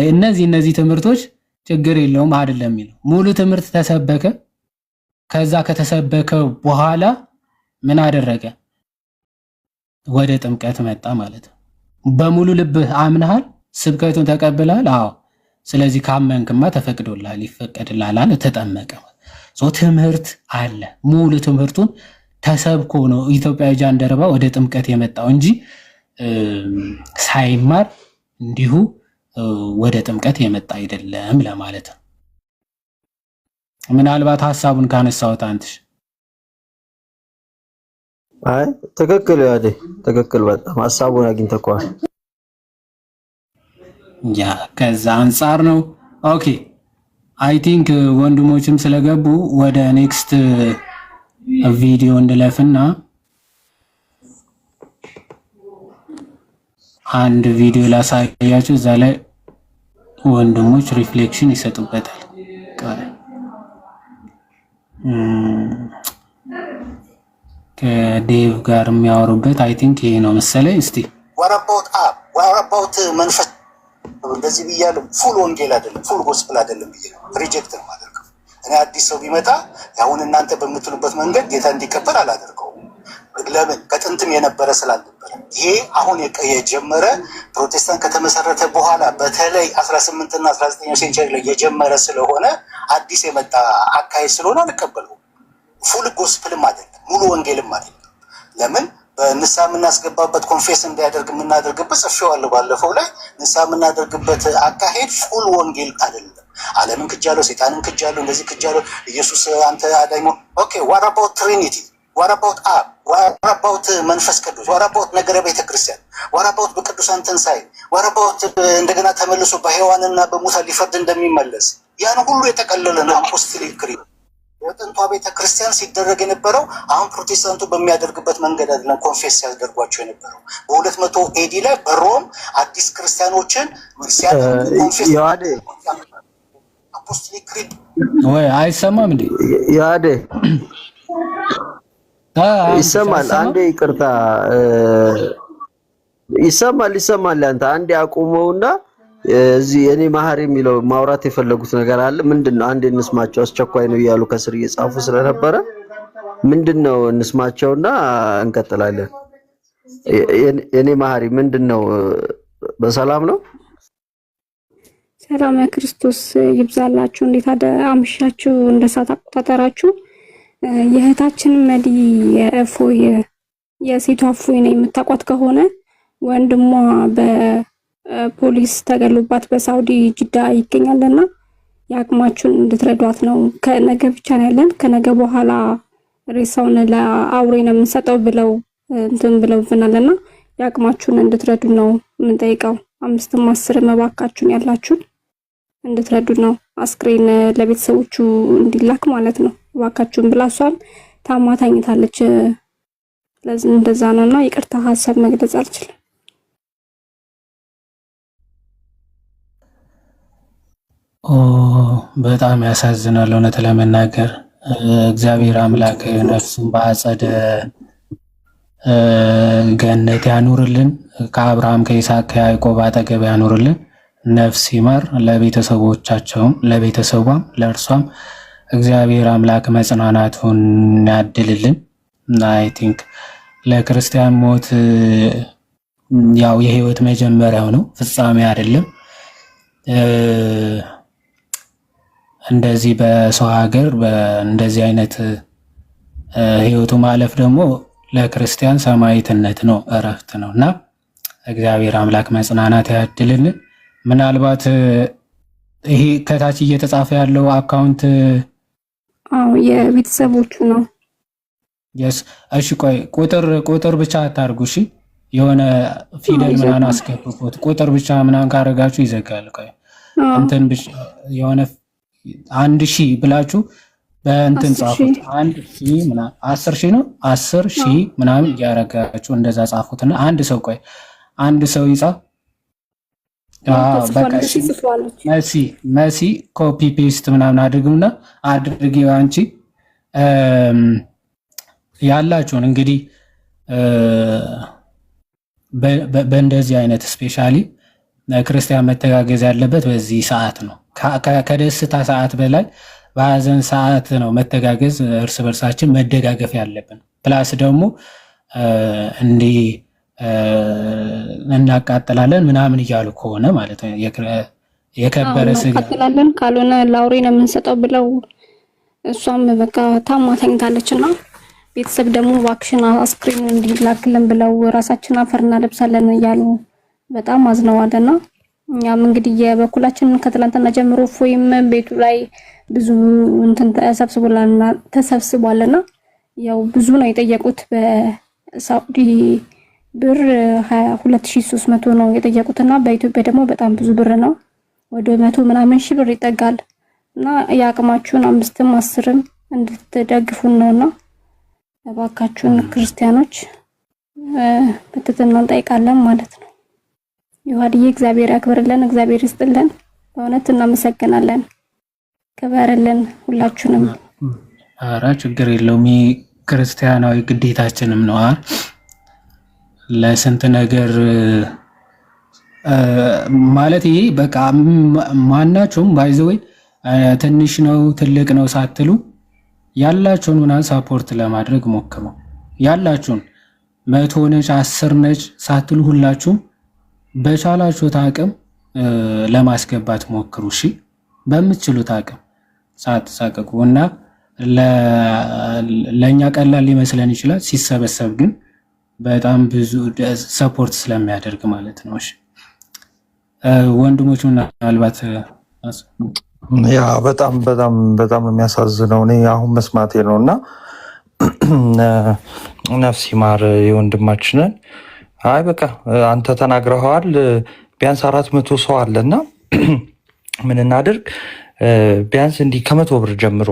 እነዚህ ትምህርቶች ችግር የለውም አይደለም የሚለው ሙሉ ትምህርት ተሰበከ። ከዛ ከተሰበከ በኋላ ምን አደረገ? ወደ ጥምቀት መጣ ማለት ነው። በሙሉ ልብ አምነሃል፣ ስብከቱን ተቀብለሃል። አዎ ስለዚህ ካመንክማ ተፈቅዶልሃል፣ ይፈቀድልሃል አለ። ተጠመቀ። ትምህርት አለ። ሙሉ ትምህርቱን ተሰብኮ ነው ኢትዮጵያዊ ጃንደረባ ወደ ጥምቀት የመጣው እንጂ ሳይማር እንዲሁ ወደ ጥምቀት የመጣ አይደለም ለማለት ነው። ምናልባት ሐሳቡን ካነሳሁት አንተሽ አይ ትክክል ያደ ትክክል በጣም ሐሳቡን አግኝተኳል። ያ ከዛ አንፃር ነው። ኦኬ አይ ቲንክ ወንድሞችም ስለገቡ ወደ ኔክስት ቪዲዮ እንድለፍና አንድ ቪዲዮ ላሳያችሁ። እዛ ላይ ወንድሞች ሪፍሌክሽን ይሰጡበታል። ከዴቭ ጋር የሚያወሩበት አይ ቲንክ ይሄ ነው መሰለኝ። እስቲ ወራባውት መንፈስ እንደዚህ ብያለሁ። ፉል ወንጌል አይደለም፣ ፉል ጎስፕል አይደለም ብዬ ሪጀክት ነው የማደርገው። እኔ አዲስ ሰው ቢመጣ ያሁን እናንተ በምትሉበት መንገድ ጌታ እንዲቀበል አላደርገውም። ለምን? ከጥንትም የነበረ ስላልነበረ። ይሄ አሁን የጀመረ ፕሮቴስታንት ከተመሰረተ በኋላ በተለይ 18 እና 19 ሴንቸሪ ላይ የጀመረ ስለሆነ አዲስ የመጣ አካሄድ ስለሆነ አልቀበለውም። ፉል ጎስፕልም አይደለም፣ ሙሉ ወንጌልም አይደለም። ለምን? በንስሐ የምናስገባበት ኮንፌስ እንዲያደርግ የምናደርግበት ጽፌዋለሁ ባለፈው ላይ ንስሐ የምናደርግበት አካሄድ ፉል ወንጌል አይደለም። ዓለምን ክጃለሁ፣ ሰይጣንን ክጃለሁ፣ እንደዚህ ክጃለሁ፣ ኢየሱስ አንተ አዳኝ። ኦኬ ዋት አባውት ትሪኒቲ? ዋት አባውት አብ? ዋት አባውት መንፈስ ቅዱስ? ዋት አባውት ነገረ ቤተክርስቲያን? ዋት አባውት በቅዱሳን ትንሣኤ? ዋት አባውት እንደገና ተመልሶ በሔዋንና በሙታን ሊፈርድ እንደሚመለስ? ያን ሁሉ የጠቀለለ ነው አፖስቶሊክ ክሪድ። የጥንቷ ቤተክርስቲያን ሲደረግ የነበረው አሁን ፕሮቴስታንቱ በሚያደርግበት መንገድ አይደለም። ኮንፌስ ሲያደርጓቸው የነበረው በ200 ኤዲ ላይ በሮም አዲስ ክርስቲያኖችን ሲያደርጉ ኮንፌስ አፖስቶሊክ ክሪድ ወይ አይሰማም እንዴ? ያደ ይሰማል። አንዴ ይቅርታ ይሰማል። አንተ አንዴ አቁመውና እዚህ እኔ ማህሪ የሚለው ማውራት የፈለጉት ነገር አለ። ምንድነው? አንዴ እንስማቸው። አስቸኳይ ነው እያሉ ከስር እየጻፉ ስለነበረ ምንድነው? እንስማቸውና እንቀጥላለን። የኔ ማህሪ ምንድነው? በሰላም ነው? ሰላም ክርስቶስ ይብዛላችሁ። እንዴት አመሻችሁ? እንደሳት አቆጣጠራችሁ። የእህታችን መዲ የእፎይ የሴቷ እፎይ ነው የምታውቋት ከሆነ ወንድሟ በፖሊስ ተገሎባት በሳውዲ ጅዳ ይገኛልና የአቅማችሁን እንድትረዷት ነው። ከነገ ብቻ ነው ያለን። ከነገ በኋላ ሬሳውን ለአውሬ ነው የምንሰጠው ብለው እንትን ብለውብናልና የአቅማችሁን እንድትረዱ ነው የምንጠይቀው። 5ም 10ም እባካችሁን ያላችሁን እንድትረዱ ነው። አስክሬን ለቤተሰቦቹ እንዲላክ ማለት ነው እባካችሁን ብላሷል። ታማ ታኝታለች። ለዚህ እንደዛ ነውና ይቅርታ ሀሳብ መግለጽ አልችልም። በጣም ያሳዝናል። እውነት ለመናገር እግዚአብሔር አምላክ ነፍሱን በአጸደ ገነት ያኑርልን። ከአብርሃም ከይስሐቅ ከያዕቆብ አጠገብ ያኑርልን። ነፍስ ይማር። ለቤተሰቦቻቸውም ለቤተሰቧም ለእርሷም እግዚአብሔር አምላክ መጽናናቱን ያድልልን። አይ ቲንክ ለክርስቲያን ሞት ያው የህይወት መጀመሪያው ነው፣ ፍጻሜ አይደለም። እንደዚህ በሰው ሀገር እንደዚህ አይነት ህይወቱ ማለፍ ደግሞ ለክርስቲያን ሰማዕትነት ነው፣ እረፍት ነው እና እግዚአብሔር አምላክ መጽናናት ያድልን። ምናልባት ይሄ ከታች እየተጻፈ ያለው አካውንት የቤተሰቦቹ ነው። እሺ ቆይ ቁጥር ብቻ አታርጉ። እሺ የሆነ ፊደል ምናምን አስገቡት። ቁጥር ብቻ ምናምን ካረጋችሁ ይዘጋል። ቆይ እንትን ብቻ የሆነ 1000 ብላችሁ በእንትን ጻፉት። 1000 ምናምን 10000 ነው 10000 ምናምን ያረጋችሁ እንደዛ ጻፉትና አንድ ሰው ይጻፍ። በቃ መሲ ኮፒ ፔስት ምናምን አድርጊው አንቺ ያላችሁን እንግዲህ በእንደዚህ አይነት ስፔሻሊ ክርስቲያን መተጋገዝ ያለበት በዚህ ሰዓት ነው። ከደስታ ሰዓት በላይ በሀዘን ሰዓት ነው መተጋገዝ፣ እርስ በርሳችን መደጋገፍ ያለብን። ፕላስ ደግሞ እንዲህ እናቃጥላለን ምናምን እያሉ ከሆነ ማለት ነው የከበረ ስጋ እናቃጥላለን ካልሆነ ለአውሬ ነው የምንሰጠው ብለው እሷም በቃ ታማ ተኝታለችና ቤተሰብ ደግሞ እባክሽን አስክሬን እንዲላክልን ብለው ራሳችን አፈር እናለብሳለን እያሉ በጣም አዝነዋልና እኛም እንግዲህ የበኩላችንን ከትላንትና ጀምሮ እፎይም ቤቱ ላይ ብዙ እንትን ተሰብስቧልና ያው ብዙ ነው የጠየቁት። በሳውዲ ብር 22300 ነው የጠየቁትና በኢትዮጵያ ደግሞ በጣም ብዙ ብር ነው፣ ወደ 100 ምናምን ሺህ ብር ይጠጋል እና የአቅማችሁን 5ም 10ም እንድትደግፉን ነውና እባካችሁን ክርስቲያኖች በትህትና እንጠይቃለን ማለት ነው። ዮሐድዬ እግዚአብሔር ያክብርልን፣ እግዚአብሔር ይስጥልን። በእውነት እናመሰግናለን። ክበርልን ሁላችሁንም። ኧረ ችግር የለውም፣ ክርስቲያናዊ ግዴታችንም ነው። ለስንት ነገር ማለት ይሄ በቃ ማናቸውም ባይዘወይ ትንሽ ነው ትልቅ ነው ሳትሉ ያላችሁን ምናምን ሳፖርት ለማድረግ ሞክሩ። ያላችሁን 100 ነች 10 ነች ሳትሉ ሁላችሁም በቻላችሁት አቅም ለማስገባት ሞክሩ። እሺ በምትችሉት አቅም ሳትሳቀቁ እና ለኛ ቀላል ሊመስለን ይችላል፣ ሲሰበሰብ ግን በጣም ብዙ ሰፖርት ስለሚያደርግ ማለት ነው። እሺ ወንድሞች ምናልባት ያ በጣም በጣም በጣም የሚያሳዝነው እኔ አሁን መስማቴ ነውና ነፍስ ይማር የወንድማችንን። አይ በቃ አንተ ተናግረኸዋል። ቢያንስ 400 ሰው አለና ምን እናድርግ? ቢያንስ እንዲህ ከ100 ብር ጀምሮ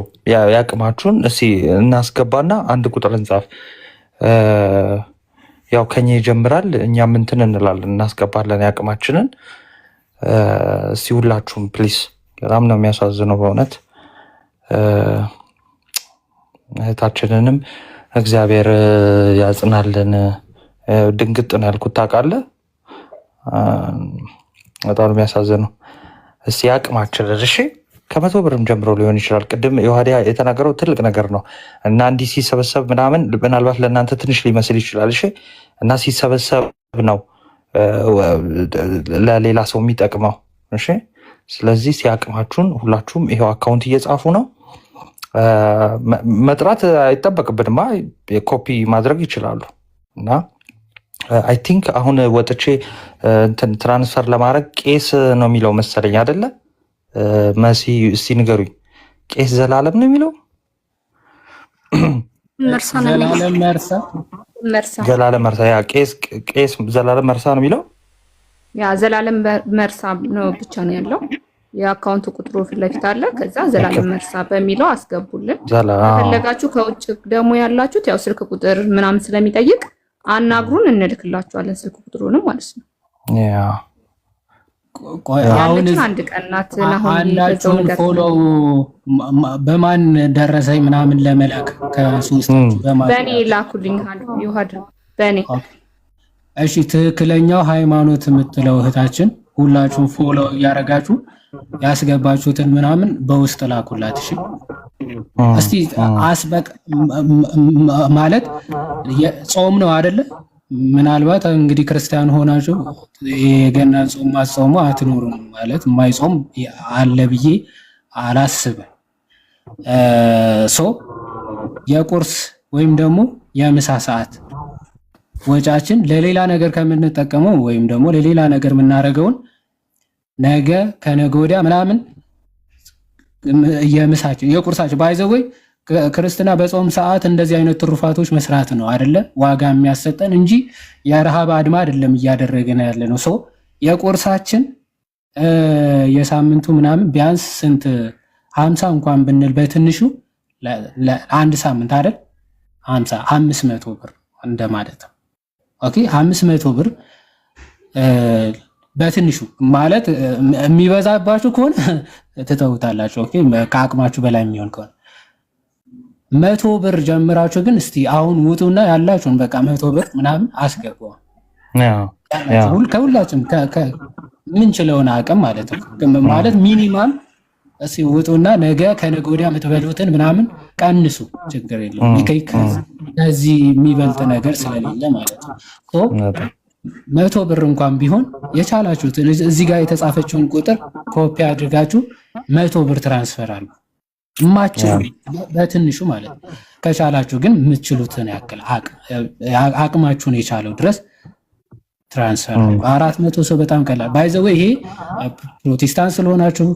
ያቅማችሁን እስኪ እናስገባና አንድ ቁጥር እንጻፍ። ያው ከኛ ይጀምራል፣ እኛም እንትን እንላለን እናስገባለን ያቅማችንን። እስኪ ሁላችሁም ፕሊስ። በጣም ነው የሚያሳዝነው በእውነት እህታችንንም እግዚአብሔር ያጽናልን። ድንግጥ ነው ያልኩት ታውቃለህ። በጣም ነው የሚያሳዝነው። እስኪ ያቅማችንን እሺ፣ ከ100 ብርም ጀምሮ ሊሆን ይችላል። ቅድም ዮሐዲያ የተናገረው ትልቅ ነገር ነው እና እንዲህ ሲሰበሰብ ምናምን ምናልባት ለእናንተ ትንሽ ሊመስል ይችላል። እሺ፣ እና ሲሰበሰብ ነው ለሌላ ሰው የሚጠቅመው። እሺ፣ ስለዚህ ሲያቅማችሁን ሁላችሁም ይሄው አካውንት እየጻፉ ነው። መጥራት አይጠበቅብንማ፣ ኮፒ ማድረግ ይችላሉ። እና አይ ቲንክ አሁን ወጥቼ ትራንስፈር ለማድረግ ቄስ ነው የሚለው መሰለኝ አይደለ? መሲ እስቲ ንገሩኝ። ቄስ ዘላለም ነው የሚለው? ዘላለም መርሳ። ያ ቄስ ዘላለም መርሳ ነው የሚለው? ያ ዘላለም መርሳ ነው ብቻ ነው ያለው። የአካውንቱ ቁጥሩ ፊት ለፊት አለ። ከዛ ዘላለም መርሳ በሚለው አስገቡልን። ከፈለጋችሁ ከውጭ ደግሞ ያላችሁት ያው ስልክ ቁጥር ምናምን ስለሚጠይቅ አናግሩን፣ እንልክላችኋለን ስልክ ቁጥሩንም ማለት ነው። ያ አሁን አንድ ቀን ናት። አንዳችሁን ፎሎ በማን ደረሰኝ ምናምን ለመላክ ከሶስታችሁ በማን በኔ ላኩልኝ ይሁድ በኔ። እሺ፣ ትክክለኛው ሃይማኖት የምትለው እህታችን ሁላችሁም ፎሎ እያደረጋችሁ ያስገባችሁትን ምናምን በውስጥ ላኩላት። እሺ፣ እስቲ አስበቅ ማለት ጾም ነው አይደለ? ምናልባት እንግዲህ ክርስቲያን ሆናችሁ የገና ጾም ማጾሙ አትኖሩም ማለት የማይጾም አለ ብዬ አላስብም። የቁርስ ወይም ደግሞ የምሳ ሰዓት ወጫችን ለሌላ ነገር ከምንጠቀመው ወይም ደግሞ ለሌላ ነገር የምናደርገውን ነገ ከነገ ወዲያ ምናምን የምሳችን የቁርሳችን ባይዘወይ ክርስትና በጾም ሰዓት እንደዚህ አይነት ትሩፋቶች መስራት ነው አይደለ? ዋጋ የሚያሰጠን እንጂ የረሃብ አድማ አይደለም እያደረገን ያለ ነው። የቁርሳችን የሳምንቱ ምናምን ቢያንስ ስንት 50 እንኳን ብንል በትንሹ ለአንድ ሳምንት አይደል 500 ብር እንደማለት ነው። ኦኬ 500 ብር በትንሹ ማለት የሚበዛባችሁ ከሆነ ትተውታላችሁ። ኦኬ ከአቅማችሁ በላይ የሚሆን ከሆነ 100 ብር ጀምራችሁ ግን እስቲ አሁን ውጡና ያላችሁን በቃ 100 ብር ምናምን አስገባው። ከሁላችሁም ምንችለውን አቅም ማለት ነው። ማለት ሚኒማም እስቲ ውጡና ነገ ከነገ ወዲያ የምትበሉትን ምናምን ቀንሱ፣ ችግር የለውም። ከዚህ የሚበልጥ ነገር ስለሌለ ማለት ነው። 100 ብር እንኳን ቢሆን የቻላችሁትን እዚህ ጋር የተጻፈችውን ቁጥር ኮፒ አድርጋችሁ 100 ብር ትራንስፈር አሉ ማችሁ በትንሹ ማለት ነው። ከቻላችሁ ግን የምትችሉትን ያክል አቅማችሁን የቻለው ድረስ ትራንስፈር 400 ሰው በጣም ቀላል ባይዘው። ይሄ ፕሮቴስታንት ስለሆናችሁ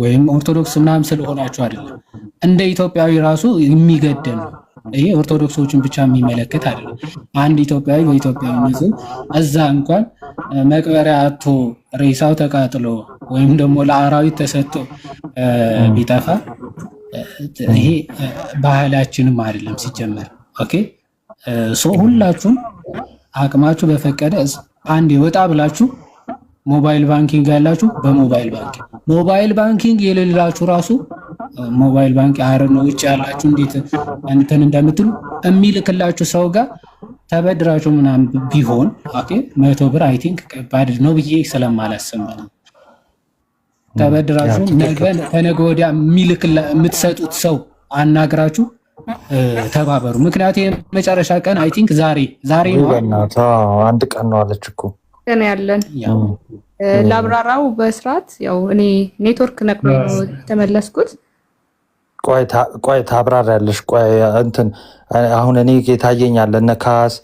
ወይም ኦርቶዶክስ ምናምን ስለሆናችሁ አይደለም፣ እንደ ኢትዮጵያዊ ራሱ የሚገደን ነው። ይሄ ኦርቶዶክሶችን ብቻ የሚመለከት አይደለም። አንድ ኢትዮጵያዊ በኢትዮጵያዊነቱ እዛ እንኳን መቅበሪያ አቶ ሬሳው ተቃጥሎ ወይም ደግሞ ለአራዊት ተሰጥቶ ቢጠፋ ይሄ ባህላችንም አይደለም ሲጀመር። ኦኬ ሁላችሁም አቅማችሁ በፈቀደ አንድ ወጣ ብላችሁ ሞባይል ባንኪንግ ያላችሁ ሞባይል ባንኪንግ የሌላችሁ ራሱ ሞባይል ባንክ ነው ውጭ ያላችሁ እንዴት እንትን እንደምትሉ የሚልክላችሁ ሰው ጋር ተበድራችሁ ምናምን ቢሆን ኦኬ 100 ብር አይ ቲንክ ከባድ ነው ብዬ ስለማላስብ ነው። ተበድራችሁ ነገ ከነገ ወዲያ የምትሰጡት ሰው አናግራችሁ ተባበሩ። ምክንያቱም የመጨረሻ ቀን አይ ቲንክ ዛሬ ነው። አንድ ቀን ነው አለች እኮ ቀን ያለን ላብራራው በስርዓት ያው እኔ ኔትወርክ ነቅሎ ነው የተመለስኩት። ቆይ ታብራሪያለሽ። ቆይ እንትን አሁን እኔ የታየኛል እነ ካስ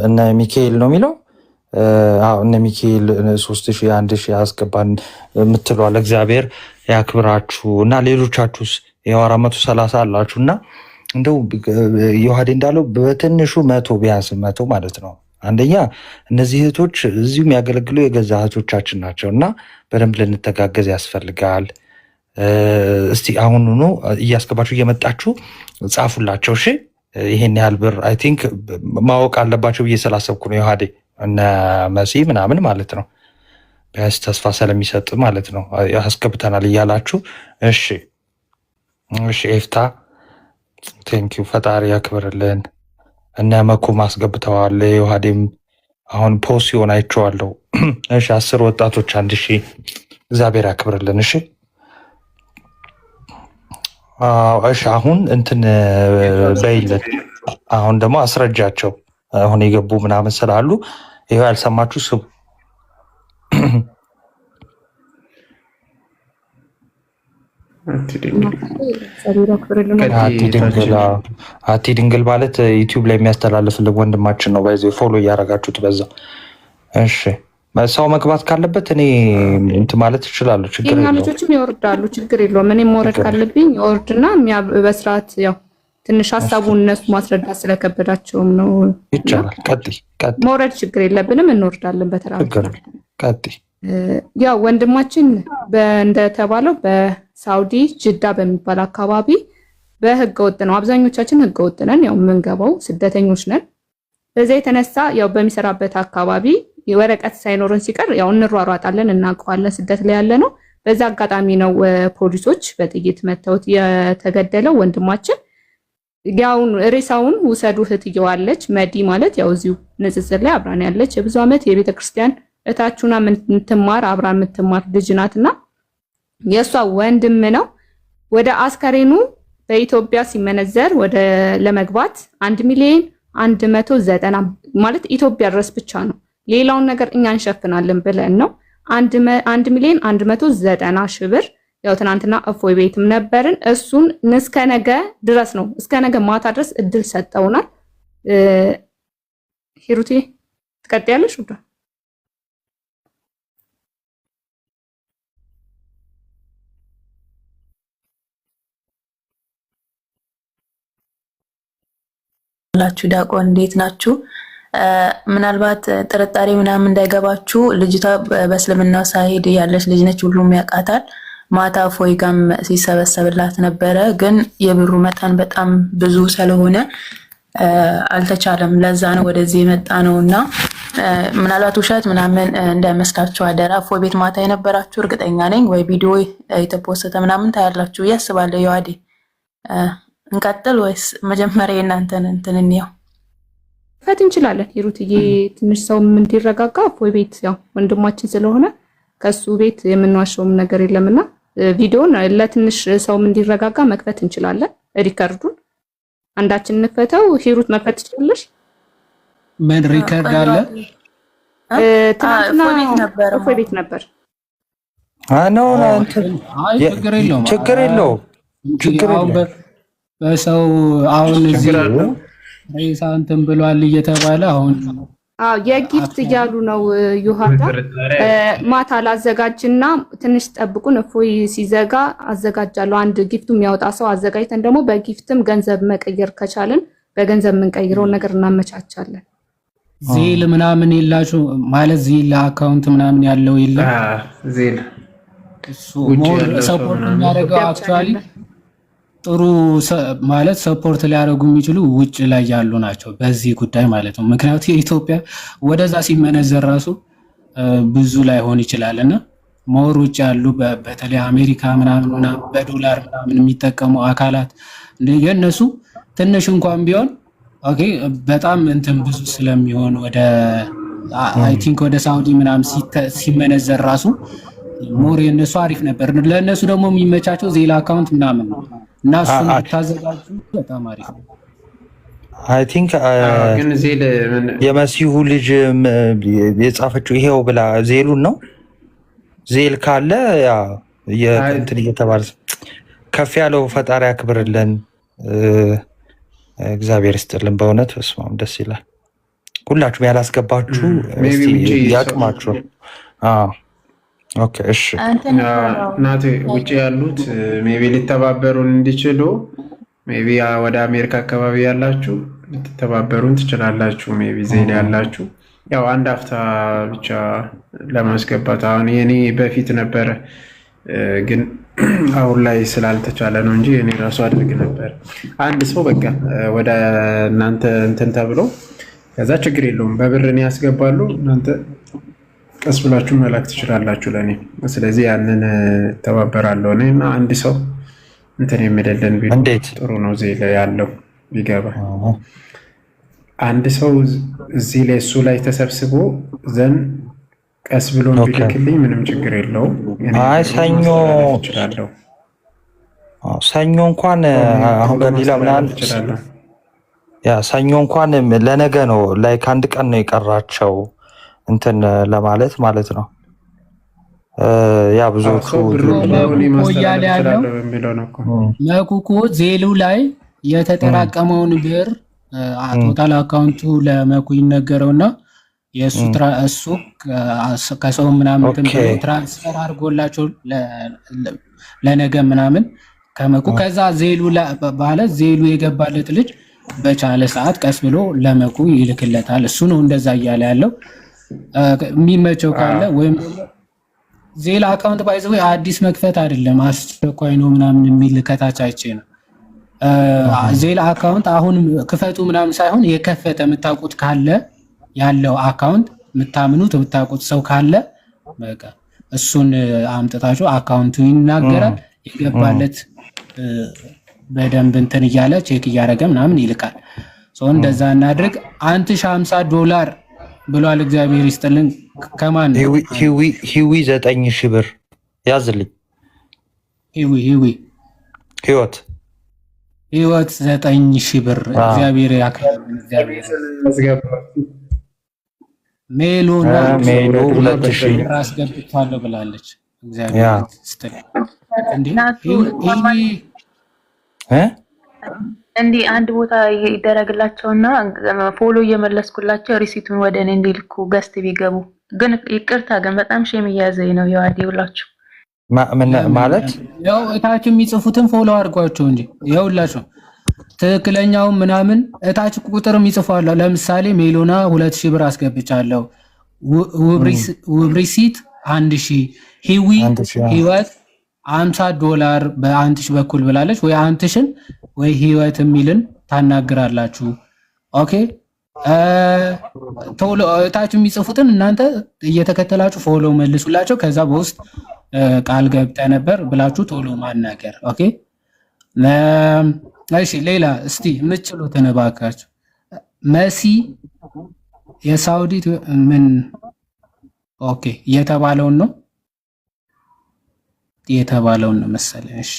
እነ ሚካኤል ነው የሚለው። እነ ሚካኤል 3000 1000 ያስገባን የምትሏል። እግዚአብሔር ያክብራችሁ እና ሌሎቻችሁስ ያው 430 አላችሁ እና እንደው ዮሐዴ እንዳለው በትንሹ 100 ቢያንስ 100 ማለት ነው አንደኛ እነዚህ እህቶች እዚሁ የሚያገለግሉ የገዛ እህቶቻችን ናቸው እና በደንብ ልንተጋገዝ ያስፈልጋል። እስቲ አሁኑኑ እያስገባችሁ እየመጣችሁ ጻፉላቸው። እሺ ይሄን ያህል ብር አይ ቲንክ ማወቅ አለባቸው ብዬ ስላሰብኩ ነው። ዮሐዴ እነ መሲ ምናምን ማለት ነው ቢያንስ ተስፋ ስለሚሰጥ ማለት ነው ያስገብተናል እያላችሁ። እሺ እሺ ኤፍታ ቴንኪዩ ፈጣሪ ያክብርልን። እነ መኩም አስገብተዋል። ዮሐዴም አሁን ፖስት ሲሆን አይቼዋለሁ። እሺ 10 ወጣቶች 1000 እግዚአብሔር ያክብርልን። እሺ እሺ አሁን እንትን በይለት አሁን ደግሞ አስረጃቸው አሁን የገቡ ምናምን ስላሉ ይሄ ያልሰማችሁ ስሙ። አቲ ድንግል ማለት ዩቲዩብ ላይ የሚያስተላልፍልን ወንድማችን ነው። ባይዘ ፎሎ እያደረጋችሁት በዛ። እሺ ሰው መግባት ካለበት እኔ እንትን ማለት እችላለሁ። ችግር የለውም። ልጆችም ይወርዳሉ፣ ችግር የለውም። እኔም መውረድ ካለብኝ ይወርድና በስርዓት ያው ትንሽ ሀሳቡን እነሱ ማስረዳት ስለከበዳቸውም ነው። ይቻላል። ቀጥይ። መውረድ ችግር የለብንም፣ እንወርዳለን በተራ። ቀጥይ። ያው ወንድማችን እንደተባለው በሳውዲ ጅዳ በሚባል አካባቢ በህገ ወጥ ነው። አብዛኞቻችን ህገ ወጥ ነን፣ ያው የምንገባው ስደተኞች ነን። በዛ የተነሳ ያው በሚሰራበት አካባቢ የወረቀት ሳይኖርን ሲቀር ያው እንሯሯጣለን፣ እናውቀዋለን፣ ስደት ላይ ያለ ነው። በዛ አጋጣሚ ነው ፖሊሶች በጥይት መተውት የተገደለው ወንድማችን። ያው ሬሳውን ውሰዱ እህትየው አለች። መዲ ማለት ያው እዚሁ ንጽጽር ላይ አብራን ያለች የብዙ ዓመት የቤተ ክርስቲያን እታችሁና የምትማር አብራ የምትማር ልጅ ናትና የእሷ ወንድም ነው። ወደ አስከሬኑ በኢትዮጵያ ሲመነዘር ወደ ለመግባት 1,190,000 ማለት ኢትዮጵያ ድረስ ብቻ ነው። ሌላውን ነገር እኛ እንሸፍናለን ብለን ነው 1,190,000 ብር። ያው ትናንትና እፎይ ቤትም ነበርን። እሱን እስከ ነገ ድረስ ነው እስከ ነገ ማታ ድረስ እድል ሰጠውናል። ሂሩቴ ትቀጥያለሽ? ወደ ላችሁ ዲያቆን እንዴት ናችሁ? ምናልባት ጥርጣሬ ምናምን እንዳይገባችሁ ልጅቷ በእስልምና ሳይሄድ ያለች ልጅ ነች፣ ሁሉም ያውቃታል። ማታ ፎይ ጋም ሲሰበሰብላት ነበረ፣ ግን የብሩ መጠን በጣም ብዙ ስለሆነ አልተቻለም። ለዛ ነው ወደዚህ የመጣ ነው እና ምናልባት ውሸት ምናምን እንዳይመስላችሁ አደራ። ፎይ ቤት ማታ የነበራችሁ እርግጠኛ ነኝ ወይ ቪዲዮ የተፖስተ ምናምን ታያላችሁ ያስባለሁ። ዮሐዴ እንቀጥል ወይስ መጀመሪያ የእናንተን እንትን እንየው? ፈት እንችላለን። ሂሩትዬ ትንሽ ሰው እንዲረጋጋ ፎይ ቤት ያው ወንድማችን ስለሆነ ከሱ ቤት የምንዋሸውም ነገር የለምና ቪዲዮን ለትንሽ ሰው እንዲረጋጋ መክፈት እንችላለን። ሪከርዱን አንዳችን እንፈተው። ሂሩት መክፈት ትችላለሽ? ምን ሪከርድ አለ? ትናንትና ፎይ ቤት ነበር። ችግር የለውም። በሰው አሁን እዚህ ሬሳ እንትን ብሏል እየተባለ አሁን የጊፍት እያሉ ነው። ዮሐዳ ማታ ላዘጋጅና ትንሽ ጠብቁን። እፎይ ሲዘጋ አዘጋጃለሁ። አንድ ጊፍቱ የሚያወጣ ሰው አዘጋጅተን ደግሞ በጊፍትም ገንዘብ መቀየር ከቻልን በገንዘብ የምንቀይረውን ነገር እናመቻቻለን። ዜል ምናምን የላችሁ ማለት ዜል አካውንት ምናምን ያለው የለም። ዜል እሱ ሞር ሰፖርት የሚያደርገው አክቹአሊ ጥሩ ማለት ሰፖርት ሊያደርጉ የሚችሉ ውጭ ላይ ያሉ ናቸው በዚህ ጉዳይ ማለት ነው። ምክንያቱም የኢትዮጵያ ወደዛ ሲመነዘር ራሱ ብዙ ላይሆን ይችላል እና ሞር ውጭ ያሉ በተለይ አሜሪካ ምናምን በዶላር ምናምን የሚጠቀሙ አካላት የእነሱ ትንሽ እንኳን ቢሆን ኦኬ በጣም እንትን ብዙ ስለሚሆን ወደ አይ ቲንክ ወደ ሳውዲ ምናምን ሲመነዘር ራሱ ሞር የእነሱ አሪፍ ነበር። ለእነሱ ደግሞ የሚመቻቸው ዜላ አካውንት ምናምን ነው እና እሱን ብታዘጋጁ በጣም አሪፍ ነው። አይ ቲንክ የመሲሁ ልጅ የጻፈችው ይሄው ብላ ዜሉን ነው። ዜል ካለ ያ እንትን እየተባለ ከፍ ያለው ፈጣሪ ያክብርልን፣ እግዚአብሔር ይስጥልን። በእውነት በስመ አብ ደስ ይላል። ሁላችሁም ያላስገባችሁ ያቅማችሁ። ኦኬ እሺ፣ እናቴ ውጭ ያሉት ሜቢ ሊተባበሩን እንዲችሉ ሜቢ ወደ አሜሪካ አካባቢ ያላችሁ ልትተባበሩን ትችላላችሁ። ሜቢ ዜል ያላችሁ ያው አንድ አፍታ ብቻ ለማስገባት አሁን የኔ በፊት ነበረ ግን አሁን ላይ ስላልተቻለ ነው እንጂ እኔ ራሱ አድርግ ነበር። አንድ ሰው በቃ ወደ እናንተ እንትን ተብሎ ከዛ ችግር የለውም በብርን ያስገባሉ እናንተ ቀስ ብላችሁ መላክ ትችላላችሁ ለኔ። ስለዚህ ያንን ተባበራለሁ እኔ እና አንድ ሰው እንትን የሚደለን ቢሉ ጥሩ ነው። ዜል ያለው ቢገባ አንድ ሰው እዚህ ላይ እሱ ላይ ተሰብስቦ ዘን ቀስ ብሎ ቢልክልኝ ምንም ችግር የለውም። አይ ሰኞ እንኳን አሁን ገሊላ ምናምን ያ ሰኞ እንኳን ለነገ ነው ላይ ከአንድ ቀን ነው የቀራቸው እንትን ለማለት ማለት ነው። ያ ብዙዎቹ እያለ ያለው ለኩኩ ዜሉ ላይ የተጠራቀመውን ብር ቶታል አካውንቱ ለመኩ ይነገረውና የእሱ እሱ ከሰው ምናምን ትራንስፈር አድርጎላቸው ለነገ ምናምን ከመኩ ከዛ ዜሉ ባለ ዜሉ የገባለት ልጅ በቻለ ሰዓት ቀስ ብሎ ለመኩ ይልክለታል። እሱ ነው እንደዛ እያለ ያለው። የሚመቸው ካለ ወይም ዜላ አካውንት ባይዘው አዲስ መክፈት አይደለም አስቸኳይ ነው ምናምን የሚል ከታች አይቼ ነው። ዜላ አካውንት አሁን ክፈቱ ምናምን ሳይሆን የከፈተ የምታውቁት ካለ ያለው አካውንት የምታውቁት ሰው ካለ በቃ እሱን አምጥታችሁ አካውንቱ ይናገራል የገባለት በደንብ እንትን እያለ ቼክ እያደረገ ምናምን ይልካል። እንደዛ እናድርግ። $1050 ብሏል። እግዚአብሔር ይስጥልን። ከማን ነው? ሂዊ 9000 ብር ያዝልኝ። ህይወት 9000 ብር እግዚአብሔር ያክብርልን። እግዚአብሔር ሜሉ 2000 ራስ ገብቷለሁ ብላለች። እግዚአብሔር ይስጥልን። እንዲህ አንድ ቦታ ይደረግላቸውና ፎሎ እየመለስኩላቸው ሪሲቱን ወደ እኔ እንዲልኩ ገስት ቢገቡ ግን ይቅርታ ግን በጣም ሼም እያዘኝ ነው። የዋዴ ብላችሁ ማለት ያው እታች የሚጽፉትን ፎሎ አድርጓቸው እንጂ ይኸውላችሁ ትክክለኛው ምናምን እታች ቁጥርም ይጽፋሉ። ለምሳሌ ሜሎና 2000 ብር አስገብቻለሁ፣ ውብሪሲት 1000፣ ሂዊ ህይወት $50 በ1000 በኩል ብላለች። ወይ 1000 ወይ ህይወት የሚልን ታናግራላችሁ። ኦኬ ቶሎ እታች የሚጽፉትን እናንተ እየተከተላችሁ ፎሎ መልሱላቸው። ከዛ በውስጥ ቃል ገብተ ነበር ብላችሁ ቶሎ ማናገር። ኦኬ እሺ። ሌላ እስቲ የምትችሉትን እባካችሁ መሲ የሳውዲ ምን ኦኬ የተባለውን ነው የተባለውን መሰለኝ። እሺ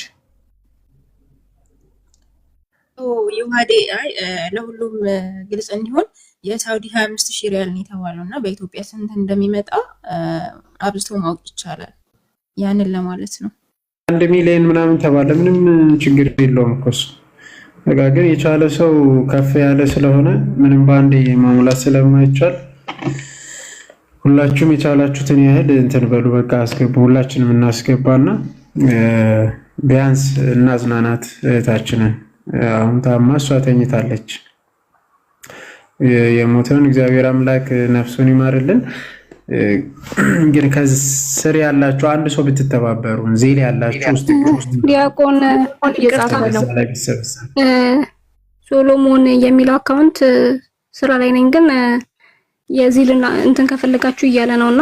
የዋዴ ለሁሉም ግልጽ እንዲሆን የሳውዲ 25000 ሪያል ነው የተባለው እና በኢትዮጵያ ስንት እንደሚመጣ አብዝቶ ማወቅ ይቻላል። ያንን ለማለት ነው። 1 ሚሊዮን ምናምን ተባለ። ምንም ችግር የለውም እኮ እሱ በቃ ግን የቻለ ሰው ከፍ ያለ ስለሆነ ምንም ባንዴ ማሙላት ስለማይቻል ሁላችሁም የቻላችሁትን ያህል እንትን በሉ። በቃ አስገቡ፣ ሁላችንም እናስገባና ቢያንስ እናዝናናት እህታችንን። አሁን ታማ እሷ ተኝታለች። የሞተውን እግዚአብሔር አምላክ ነፍሱን ይማርልን። ግን ከስር ያላችሁ አንድ ሰው ብትተባበሩ ዜል ያላችሁ ውስጥ ዲያቆን እየጻፈ ነው። ሶሎሞን የሚለው አካውንት ስራ ላይ ነኝ ግን የዚልና እንትን ከፈለጋችሁ እያለ ነውና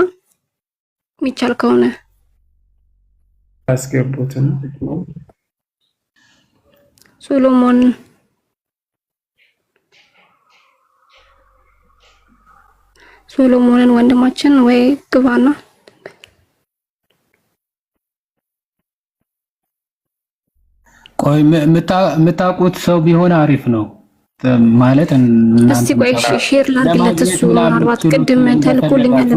የሚቻል ከሆነ አስገቡትና ሶሎሞንን ወንድማችን ወይ ግባና ቆይ የምታውቁት ሰው ቢሆን አሪፍ ነው ማለት እስቲ ቆይ ሼር ላድርግለት። እሱ ምናልባት ቅድም ተልኮልኛል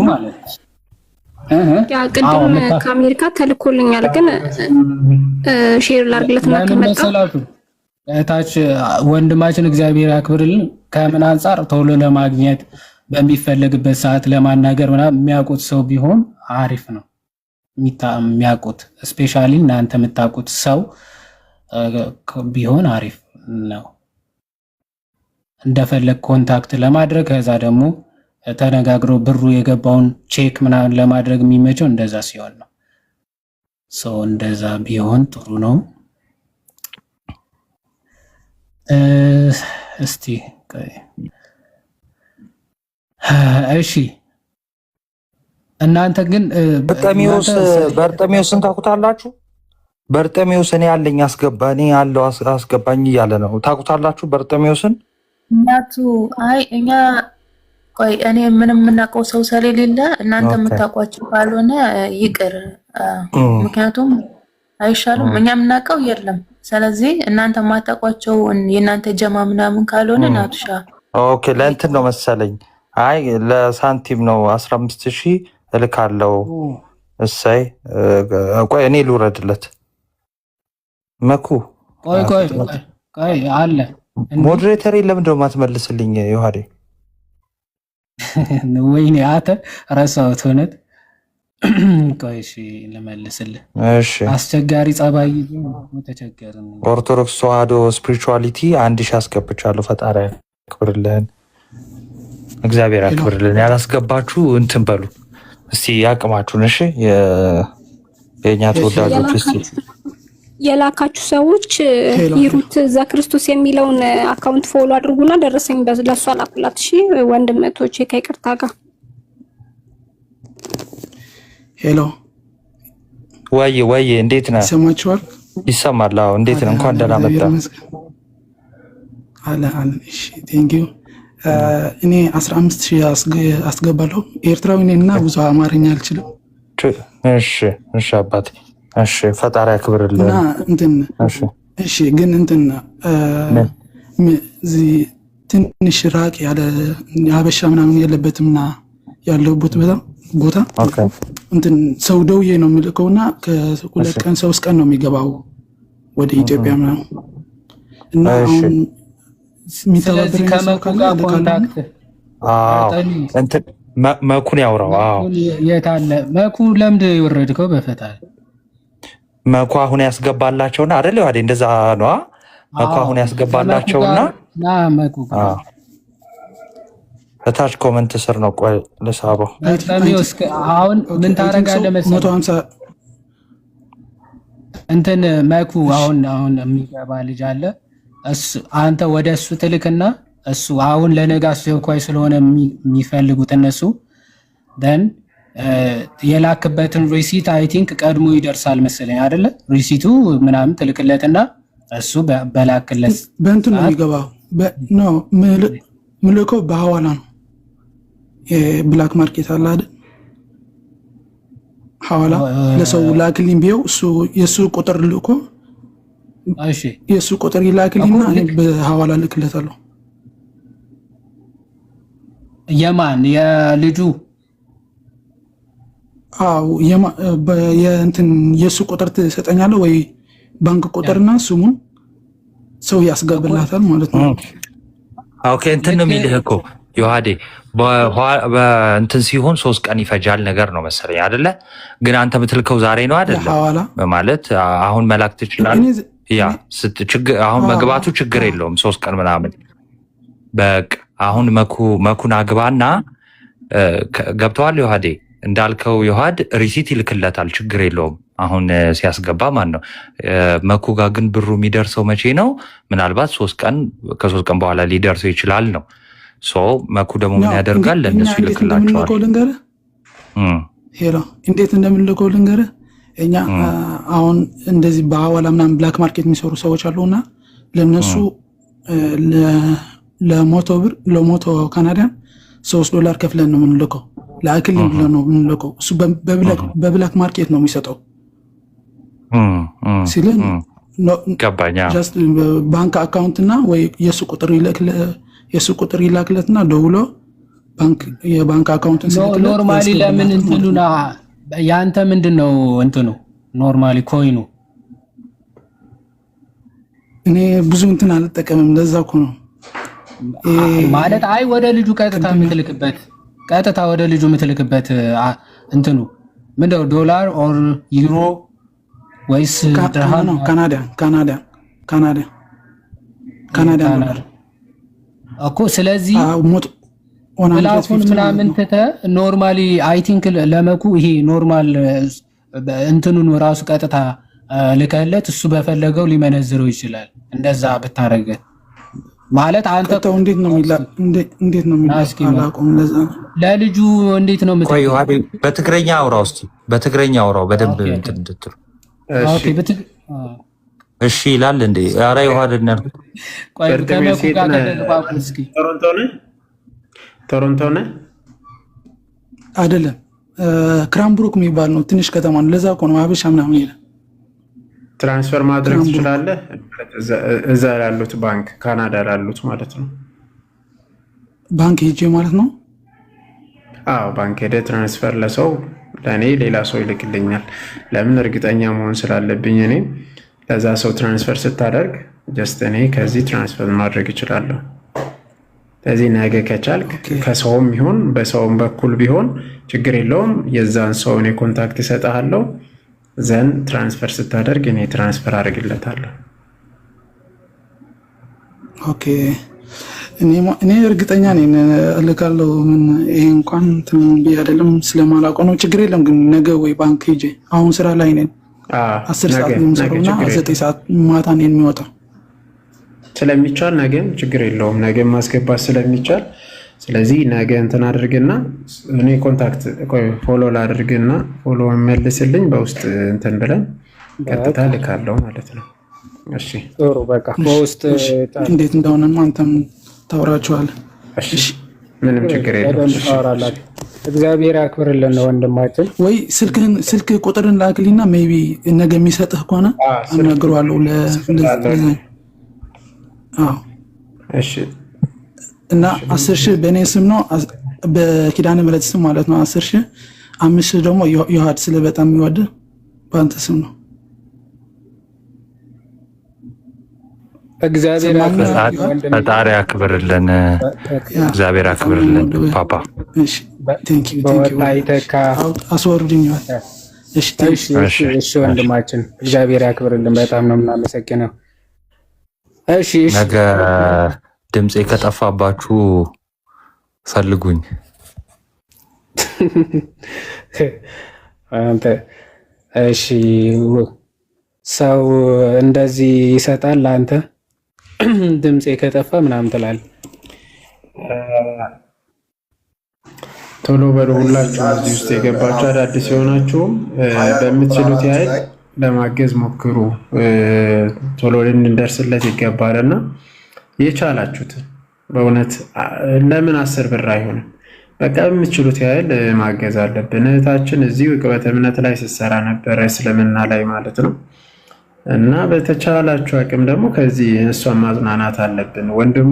ያ ቅድም ከአሜሪካ ተልኮልኛል ግን ሼር ላድርግለትና ከመጣ እታች ወንድማችን እግዚአብሔር ያክብርልን። ከምን አንፃር ቶሎ ለማግኘት በሚፈልግበት ሰዓት ለማናገር ምናምን የሚያውቁት ሰው ቢሆን አሪፍ ነው። የሚያውቁት ስፔሻሊ እናንተ የምታውቁት ሰው ቢሆን አሪፍ ነው። እንደፈለግ ኮንታክት ለማድረግ ከዛ ደግሞ ተነጋግሮ ብሩ የገባውን ቼክ ምናምን ለማድረግ የሚመቸው እንደዛ ሲሆን ነው። ሶ እንደዛ ቢሆን ጥሩ ነው። እስቲ እሺ እናንተ ግን በርጠሚዎስን ታውቁታላችሁ? በርጠሚዎስ እኔ ያለኝ አስገባ እኔ ያለው አስገባኝ እያለ ነው። ታውቁታላችሁ በርጠሚዎስን? እናቱ አይ እኛ ቆይ እኔ ምንም የምናውቀው ሰው ስለሌለ እናንተ የምታውቋቸው ካልሆነ ይቅር። ምክንያቱም አይሻልም? እኛ የምናውቀው የለም። ስለዚህ እናንተ የማታውቋቸው የእናንተ ጀማ ምናምን ካልሆነ ናቱሻ ኦኬ። ለእንትን ነው መሰለኝ። አይ ለሳንቲም ነው 15000 እልካለሁ። እሰይ ቆይ እኔ ልውረድለት። መኩ ቆይ አለ ሞዴሬተር ለምንድነው የማትመልስልኝ ዮሐዴ? ወይኔ አተ ረሳሁት እውነት። ቆይ እሺ ልመልስልህ። እሺ አስቸጋሪ ጸባይ ተቸገርን። ኦርቶዶክስ ተዋህዶ ስፒሪቹዋሊቲ 1000 አስገብቻለሁ። ፈጣሪ ያክብርልን፣ እግዚአብሔር ያክብርልን። ያላስገባችሁ እንትን በሉ እስቲ ያቅማችሁን። እሺ የኛ ተወዳጆች እስቲ የላካችሁ ሰዎች ሂሩት እዛ ክርስቶስ የሚለውን አካውንት ፎሎ አድርጉና ደረሰኝ ለሷ ላኩላት። እሺ ወንድመቶቼ ከይቅርታ ጋር ሄሎ ወይ እንዴት ነህ? ይሰማችኋል? ይሰማል። አዎ እንዴት ነህ? እንኳን ደህና መጣ። አለ እሺ ቴንክ ዩ። እኔ 15000 አስገባለሁ። ኤርትራዊ ነኝና ብዙ አማርኛ አልችልም። እሺ አባቴ እሺ ፈጣሪ ያክብርልን። እና እንትን እሺ ግን እንትን ትንሽ ራቅ ያለ ሀበሻ ምናምን የለበትምና ያለበት ቦታ እንትን ሰው ደውዬ ነው የሚልከውና ከ2 ቀን 3 ቀን ነው የሚገባው ወደ ኢትዮጵያ ምናምን እና አሁን ስለዚህ ከመኩ ጋር ኮንታክት እንትን መኩን ያውራው። አዎ የት አለ መኩ? ለምንድ የወረድከው በፈጣሪ? መኩ አሁን ያስገባላቸውና አይደል ዋዴ? እንደዛ ነው። መኩ አሁን ያስገባላቸውና መኩ ከታች ኮመንት ስር ነው። ቆይ ለሳበው አሁን ምን ታረጋለህ መሰለህ? 150 እንትን መኩ አሁን የሚገባ ልጅ አለ። አንተ ወደ እሱ ትልክና እሱ አሁን ለነገ አስቸኳይ ስለሆነ የሚፈልጉት እነሱ ደን የላክበትን ሪሲት አይ ቲንክ ቀድሞ ይደርሳል መሰለኝ አይደለ? ሪሲቱ ምናምን ትልክለትና እሱ በላክለት በእንትን ነው የሚገባው። ነው ምልከው በሐዋላ ነው። የብላክ ማርኬት አለ አይደል? ሐዋላ ለሰው ላክልኝ ቢው እሱ የሱ ቁጥር ልኮ እሺ የሱ ቁጥር ይላክልኝና በሐዋላ ልክለታለሁ። የማን የልጁ? አው የእንትን የሱ ቁጥር ትሰጠኛለህ ወይ? ባንክ ቁጥርና ስሙን ሰው ያስገባላታል ማለት ነው። ኦኬ እንትን ነው የሚልህ እኮ ዮሐዴ በእንትን ሲሆን 3 ቀን ይፈጃል ነገር ነው መሰለኝ አይደለ? ግን አንተ የምትልከው ዛሬ ነው አይደለ? ማለት አሁን መላክ ትችላለህ። ያ ችግር አሁን መግባቱ ችግር የለውም 3 ቀን ምናምን። በቃ አሁን መኩን አግባና ገብተዋል ዮሐዴ እንዳልከው ዮሐድ ሪሲት ይልክለታል፣ ችግር የለውም። አሁን ሲያስገባ ማን ነው መኩ ጋር ግን ብሩ የሚደርሰው መቼ ነው? ምናልባት 3 ቀን ከ3 ቀን በኋላ ሊደርሰው ይችላል ነው። መኩ ደግሞ ምን ያደርጋል? ለእነሱ ይልክላቸዋል። ሄሎ እንዴት እንደምንልከው ልንገርህ። እኛ አሁን እንደዚህ በሐዋላ ምናምን ብላክ ማርኬት የሚሰሩ ሰዎች አሉና ለነሱ ለሞቶ ካናዳን $3 ከፍለን ነው የምንልከው። ለአክሊል ብለን ነው የምንልከው። እሱ በብላክ ማርኬት ነው የሚሰጠው ሲልን ጀስት ባንክ አካውንትና ወይ የሱ ቁጥር ይላክለትና ደውሎ የባንክ አካውንትን ሲልክለት ኖርማሊ ለምን እንትኑና ያንተ ምንድነው እንትኑ ኖርማሊ ኮይኑ? እኔ ብዙ እንትን አልጠቀምም። ለዛ እኮ ነው ማለት አይ ወደ ልጁ ቀጥታ ወደ ልጁ የምትልክበት እንትኑ ምንድነው? ዶላር ኦር ዩሮ ወይስ ድርሃም? ካናዳ እኮ ስለዚህ ፕላቱን ምናምን ትተህ ኖርማሊ አይ ቲንክ ለመኩ ይሄ ኖርማል እንትኑን ራሱ ቀጥታ ልከለት እሱ በፈለገው ሊመነዝረው ይችላል። እንደዛ ብታረገ ማለት አንተ እንዴት ነው አላውቅም። ለልጁ እንዴት ነው ቆይ በትግረኛ አውራው እስቲ በትግረኛ አውራው በደንብ እንድትሉ እሺ ይላል እንዴ? ኧረ ይዋደና ቆይ ከመኩ ጋር ተደባቁ እስኪ ቶሮንቶ ነህ አይደለም? ክራምብሩክ የሚባል ነው፣ ትንሽ ከተማ ነው። ለዛ እኮ ነው ሀበሻ ምናምን ይላል። ትራንስፈር ማድረግ ትችላለህ እዛ ያሉት ባንክ ካናዳ ያሉት ማለት ነው። ባንክ ሄጄ ማለት ነው? አዎ ባንክ ሄደህ ትራንስፈር ለሰው ለእኔ ሌላ ሰው ይልክልኛል። ለምን እርግጠኛ መሆን ስላለብኝ እኔ ለዛ ሰው ትራንስፈር ስታደርግ ጀስት እኔ ከዚህ ትራንስፈር ማድረግ እችላለሁ። ስለዚህ ነገ ከቻልክ ከሰውም ቢሆን በሰውም በኩል ቢሆን ችግር የለውም። የዛን ሰው እኔ ኮንታክት እሰጥሃለሁ። ዘን ትራንስፈር ስታደርግ እኔ ትራንስፈር አድርግለታለሁ። ኦኬ እኔ እርግጠኛ ነኝ እልካለሁ። ምን ይሄ እንኳን እንትን ብዬ አይደለም ስለማላውቀው ነው። ችግር የለም ግን ነገ ወይ ባንክ ሄጄ አሁን ስራ ላይ ነኝ 10 ሰዓት ነው የምሰራውና 9 ሰዓት ማታ ነው የሚወጣው። ስለሚቻል ነገም ችግር የለውም። ነገም ማስገባት ስለሚቻል ስለዚህ ነገ እንትን አድርግና እኔ ኮንታክት ፎሎ ላድርግና ፎሎ መልስልኝ በውስጥ እንትን ብለን ቀጥታ ልካለው ማለት ነው። እሺ ጥሩ በቃ በውስጥ እንዴት እንደሆነ አንተም ታወራቸዋለህ። እሺ ምንም ችግር የለውም። እግዚአብሔር ያክብርልን ወንድማችን። ወይ ስልክ ቁጥርን ላክልኝና ሜቢ ነገ የሚሰጥህ ከሆነ አናግረዋለሁ እሺ እና 10,000 በእኔ ስም ነው በኪዳነ ምሕረት ስም ማለት ነው። 10,000 5,000 ደግሞ ይዋድ ስለ በጣም የሚወድ በአንተ ስም ነው። እግዚአብሔር ፈጣሪ ያክብርልን። እግዚአብሔር ያክብርልን ፓፓ። እሺ ቴንክ ዩ አስወርድኝ። እሺ ወንድማችን እግዚአብሔር ያክብርልን። በጣም ነው የምናመሰግነው። እሺ ነገ ድምጼ ከጠፋባችሁ ፈልጉኝ። አንተ እሺ ሰው እንደዚህ ይሰጣል አንተ ድምጼ ከጠፋ ምናምን ትላለህ። ቶሎ በሉ ሁላችሁ እዚህ ውስጥ የገባችሁ አዳዲስ የሆናችሁም በምትችሉት ያህል ለማገዝ ሞክሩ። ቶሎ ልንደርስለት ይገባልና የቻላችሁትን በእውነት ለምን 10 ብር አይሆንም? በቃ የምትችሉት ያህል ማገዝ አለብን። እህታችን እዚህ ዕቅበተ እምነት ላይ ስትሰራ ነበረ፣ እስልምና ላይ ማለት ነው። እና በተቻላችሁ አቅም ደግሞ ከዚህ እሷን ማጽናናት አለብን። ወንድሟ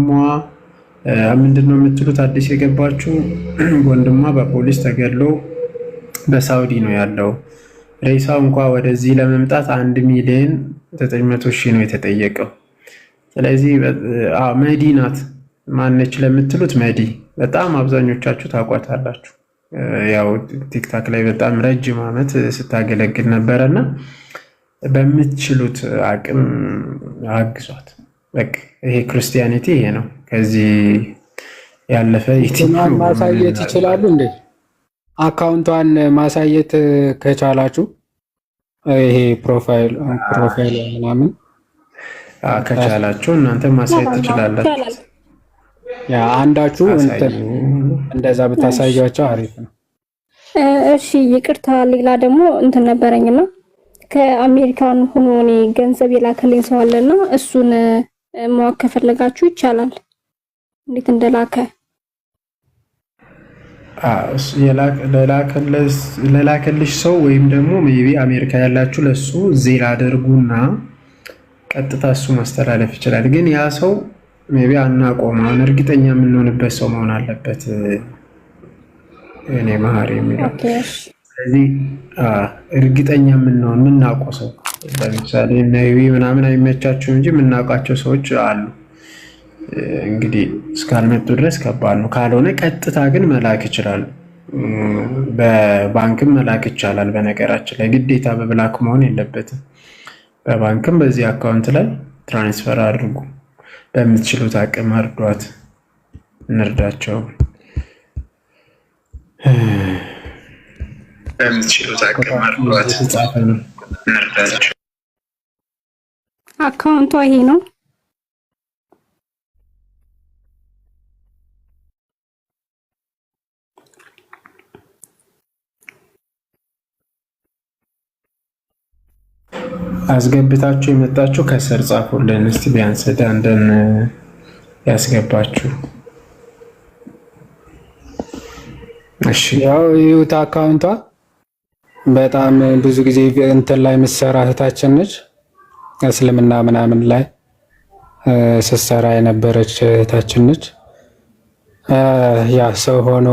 ምንድነው የምትሉት? አዲስ የገባችሁ ወንድሟ በፖሊስ ተገድሎ በሳውዲ ነው ያለው። ሬሳው እንኳ ወደዚህ ለመምጣት 1,900,000 ነው የተጠየቀው። ስለዚህ መዲ ናት። ማነች ለምትሉት መዲ በጣም አብዛኞቻችሁ ታውቋታላችሁ። ያው ቲክታክ ላይ በጣም ረጅም ዓመት ስታገለግል ነበረና በምትችሉት አቅም አግዟት። በቃ ይሄ ክርስቲያኒቲ ይሄ ነው። ከዚህ ያለፈ የትኛውን ማሳየት ይችላሉ እንዴ? አካውንቷን ማሳየት ከቻላችሁ ይሄ ፕሮፋይል ምናምን ከቻላችሁ እናንተ ማሳየት ትችላላችሁ። ያ አንዳችሁ እንደዛ ብታሳያቸው አሪፍ ነው። እሺ ይቅርታ፣ ሌላ ደግሞ እንትን ነበረኝና ከአሜሪካን ሆኖ እኔ ገንዘብ የላከልኝ ሰው አለና እሱን ማወቅ ከፈለጋችሁ ይቻላል፣ እንዴት እንደላከ። ለላከልሽ ሰው ወይም ደግሞ ሜቢ አሜሪካ ያላችሁ ለሱ ዜል አድርጉና ቀጥታ እሱ ማስተላለፍ ይችላል። ግን ያ ሰው ሜቢ አናቆም፣ አሁን እርግጠኛ የምንሆንበት ሰው መሆን አለበት። እኔ መሀሪ የሚለው ስለዚህ እርግጠኛ የምናውቀው ሰው ለምሳሌ ነቢ ምናምን አይመቻቸው እንጂ የምናውቃቸው ሰዎች አሉ። እንግዲህ እስካልመጡ ድረስ ከባድ ነው። ካልሆነ ቀጥታ ግን መላክ ይችላሉ። በባንክም መላክ ይቻላል። በነገራችን ላይ ግዴታ በብላክ መሆን የለበትም። በባንክም በዚህ አካውንት ላይ ትራንስፈር አድርጉ። በምትችሉት አቅም አርዷት። እንርዳቸው። በምትችሉት አቅም አድርጓት፣ እንርዳቸው። አካውንቷ ይሄ ነው። አስገብታችሁ የመጣችሁ ከስር ጻፉልን እስቲ፣ ቢያንስ አንድን ያስገባችሁ። እሺ ያው ይሁት አካውንቷ በጣም ብዙ ጊዜ እንትን ላይ ምሰራ እህታችን ነች። እስልምና ምናምን ላይ ስትሰራ የነበረች እህታችን ነች። ያ ሰው ሆኖ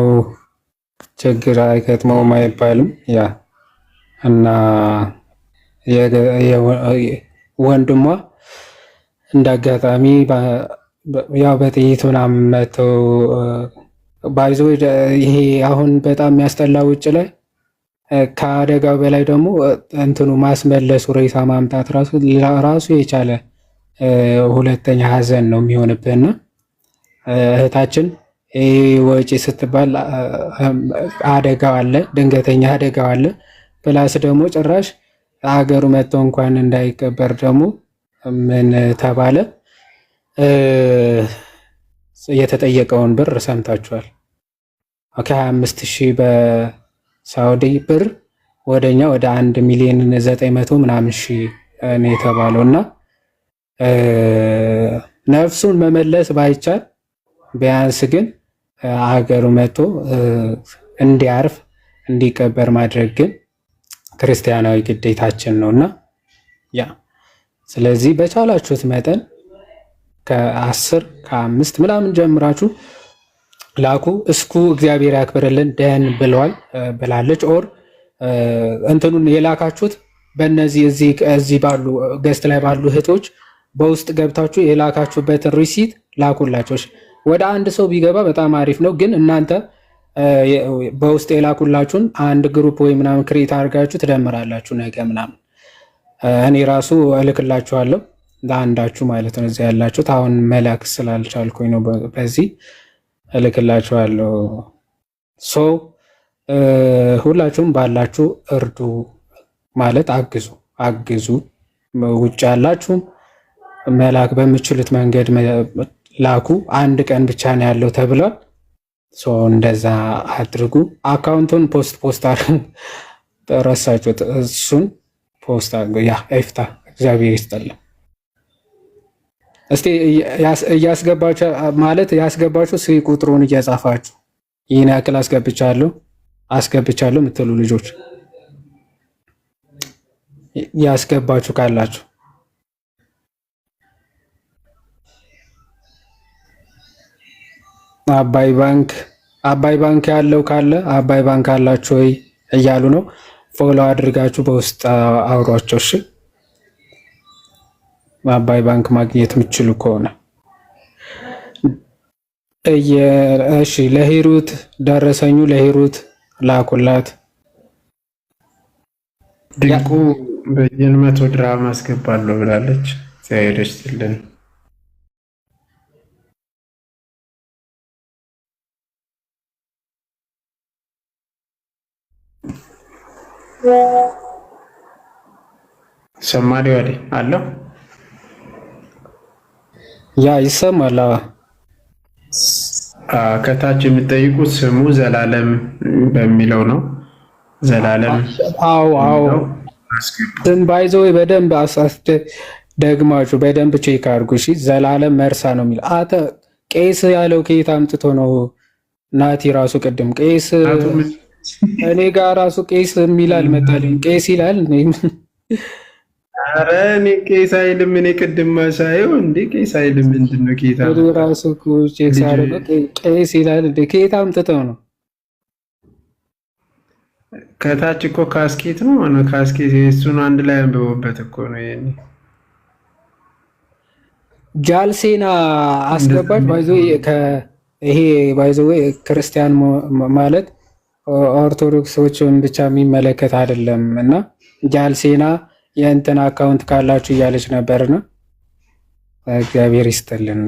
ችግር አይገጥመውም አይባልም። ያ እና ወንድሟ እንዳጋጣሚ ያው በጥይት ምናምን መተው ባይዞ ይሄ አሁን በጣም የሚያስጠላ ውጭ ላይ ከአደጋው በላይ ደግሞ እንትኑ ማስመለሱ ሬሳ ማምጣት ራሱ የቻለ ሁለተኛ ሀዘን ነው የሚሆንብህና እህታችን ይህ ወጪ ስትባል አደጋው አለ፣ ድንገተኛ አደጋው አለ። ፕላስ ደግሞ ጭራሽ ሀገሩ መጥቶ እንኳን እንዳይቀበር ደግሞ ምን ተባለ? የተጠየቀውን ብር ሰምታችኋል። 25,000 በሳውዲ ብር ወደኛ ወደ 1,900,000 ምናምን ሺህ ነው የተባለው እና ነፍሱን መመለስ ባይቻል ቢያንስ ግን ሀገሩ መጥቶ እንዲያርፍ እንዲቀበር ማድረግ ግን ክርስቲያናዊ ግዴታችን ነውና ያ ስለዚህ በቻላችሁት መጠን ከ10 ከ5 ምናምን ጀምራችሁ ላኩ። እስኩ እግዚአብሔር ያክብርልን ደህን ብለዋል ብላለች። ኦር እንትኑን የላካችሁት በእነዚህ እዚህ ባሉ ገስት ላይ ባሉ እህቶች በውስጥ ገብታችሁ የላካችሁበትን ሪሲት ላኩላቸው። ወደ አንድ ሰው ቢገባ በጣም አሪፍ ነው። ግን እናንተ በውስጥ የላኩላችሁን አንድ ግሩፕ ወይ ምናምን ክሬት አድርጋችሁ ትደምራላችሁ ነገ ምናምን። እኔ ራሱ እልክላችኋለሁ ለአንዳችሁ ማለት ነው። እዚህ ያላችሁት አሁን መላክ ስላልቻልኩኝ ነው። በዚህ እልክላችኋለሁ። ሶ ሁላችሁም ባላችሁ እርዱ ማለት አግዙ። ውጭ ያላችሁም መላክ በምችሉት መንገድ ላኩ። አንድ ቀን ብቻ ነው ያለው ተብሏል። ሶ እንደዛ አድርጉ። አካውንቱን ፖስት ረሳችሁት። እሱን ፖስት ያ ኤፍታ እግዚአብሔር ይስጠልን። እስቲ እያስገባችሁ ማለት ያስገባችሁ ሲ ቁጥሩን እየጻፋችሁ ይህን ያክል አስገብቻለሁ የምትሉ ልጆች ያስገባችሁ ካላችሁ አባይ ባንክ ያለው ካለ አባይ ባንክ አላችሁ ወይ እያሉ ነው። ፎሎ አድርጋችሁ በውስጥ አውሯቸው። እሺ አባይ ባንክ ማግኘት የምትችሉ ከሆነ እሺ። ለሂሩት ደረሰኙ ለሂሩት ላኩላት። ድንቁ በ100 ድራም አስገባለሁ ብላለች። ሄደች ትልን ሰማሪ ወዴ አለው ያ ይሰማል። ከታች የሚጠይቁት ስሙ ዘላለም በሚለው ነው። ዘላለም አዎ ስም ባይዘው በደንብ ደግማችሁ በደንብ ቼክ አድርጉ። እሺ ዘላለም መርሳ ነው የሚለው። አተ ቄስ ያለው ከየት አምጥቶ ነው? ናቲ ራሱ ቅድም ቄስ እኔ ጋር ራሱ ቄስ የሚላል መጣልኝ። ቄስ ይላል። ኧረ እኔ ቄስ አይልም። እኔ ቅድም ማሳየው እንዴ ቄስ አይልም። ምንድን ነው ጌታ ራሱ ቼክ ሲያደርገው ቄስ ይላል። እንዴ ከየት አምጥተው ነው? ከታች እኮ ካስኬት ነው እና ካስኬት እሱን አንድ ላይ አንብቦበት እኮ ነው። ጃልሴና አስገባች። ባይዞ ይሄ ባይዞ ክርስቲያን ማለት ኦርቶዶክሶችን ብቻ የሚመለከት አይደለም እና ጃልሴና የእንትን አካውንት ካላችሁ እያለች ነበርና እግዚአብሔር ይስጥልን።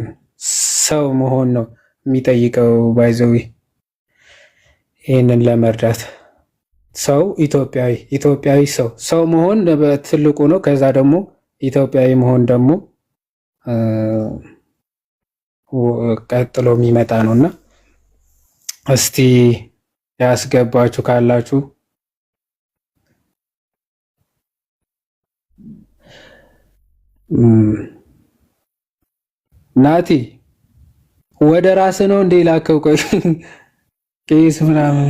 ሰው መሆን ነው የሚጠይቀው ባይዘዊ ይህንን ለመርዳት ሰው ኢትዮጵያዊ ሰው መሆን ትልቁ ነው። ከዛ ደግሞ ኢትዮጵያዊ መሆን ደግሞ ቀጥሎ የሚመጣ ነውና እስቲ ያስገባችሁ ካላችሁ ናቲ ወደ ራስ ነው እንዴ ላከው? ቆይ ቄስ ምናምን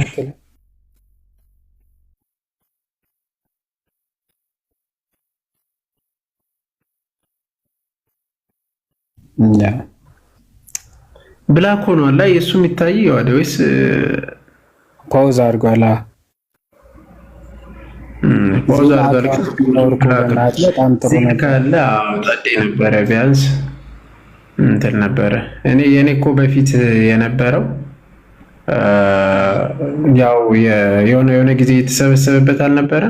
ብላክ ሆኗል። የእሱ የሚታየው ወይስ ፓውዝ አድርጓል? ፓውዝ አድርጓል። ካለ ጸዴ ነበረ፣ ቢያንስ እንትን ነበረ። የኔ እኮ በፊት የነበረው ያው የሆነ ጊዜ የተሰበሰበበት አልነበረ፣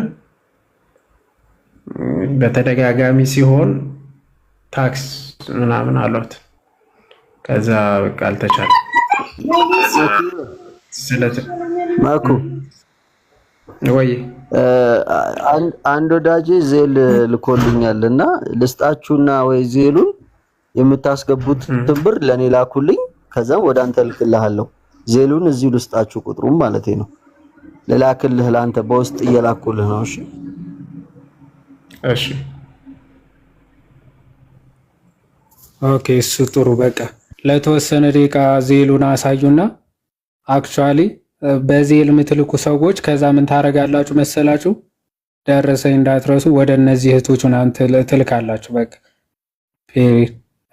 በተደጋጋሚ ሲሆን ታክስ ምናምን አሏት። ከዛ በቃ አልተቻለ። ማኩ ወይ አንድ ወዳጄ ዜል ልኮልኛል እና ልስጣችሁና ወይ ዜሉን የምታስገቡት ብር ለኔ ላኩልኝ። ከዛም ወደ አንተ ልክልሃለሁ። ዜሉን እዚሁ ልስጣችሁ፣ ቁጥሩም ማለት ነው ልላክልህ። ለአንተ በውስጥ እየላኩልህ ነው። እሺ እሺ ኦኬ፣ እሱ ጥሩ። በቃ ለተወሰነ ደቂቃ ዜሉን አሳዩና አክቹአሊ በዜል የምትልኩ ሰዎች ከዛ ምን ታረጋላችሁ መሰላችሁ? ደረሰኝ እንዳትረሱ ወደ እነዚህ እህቶች ምናምን ትልካላችሁ። በቃ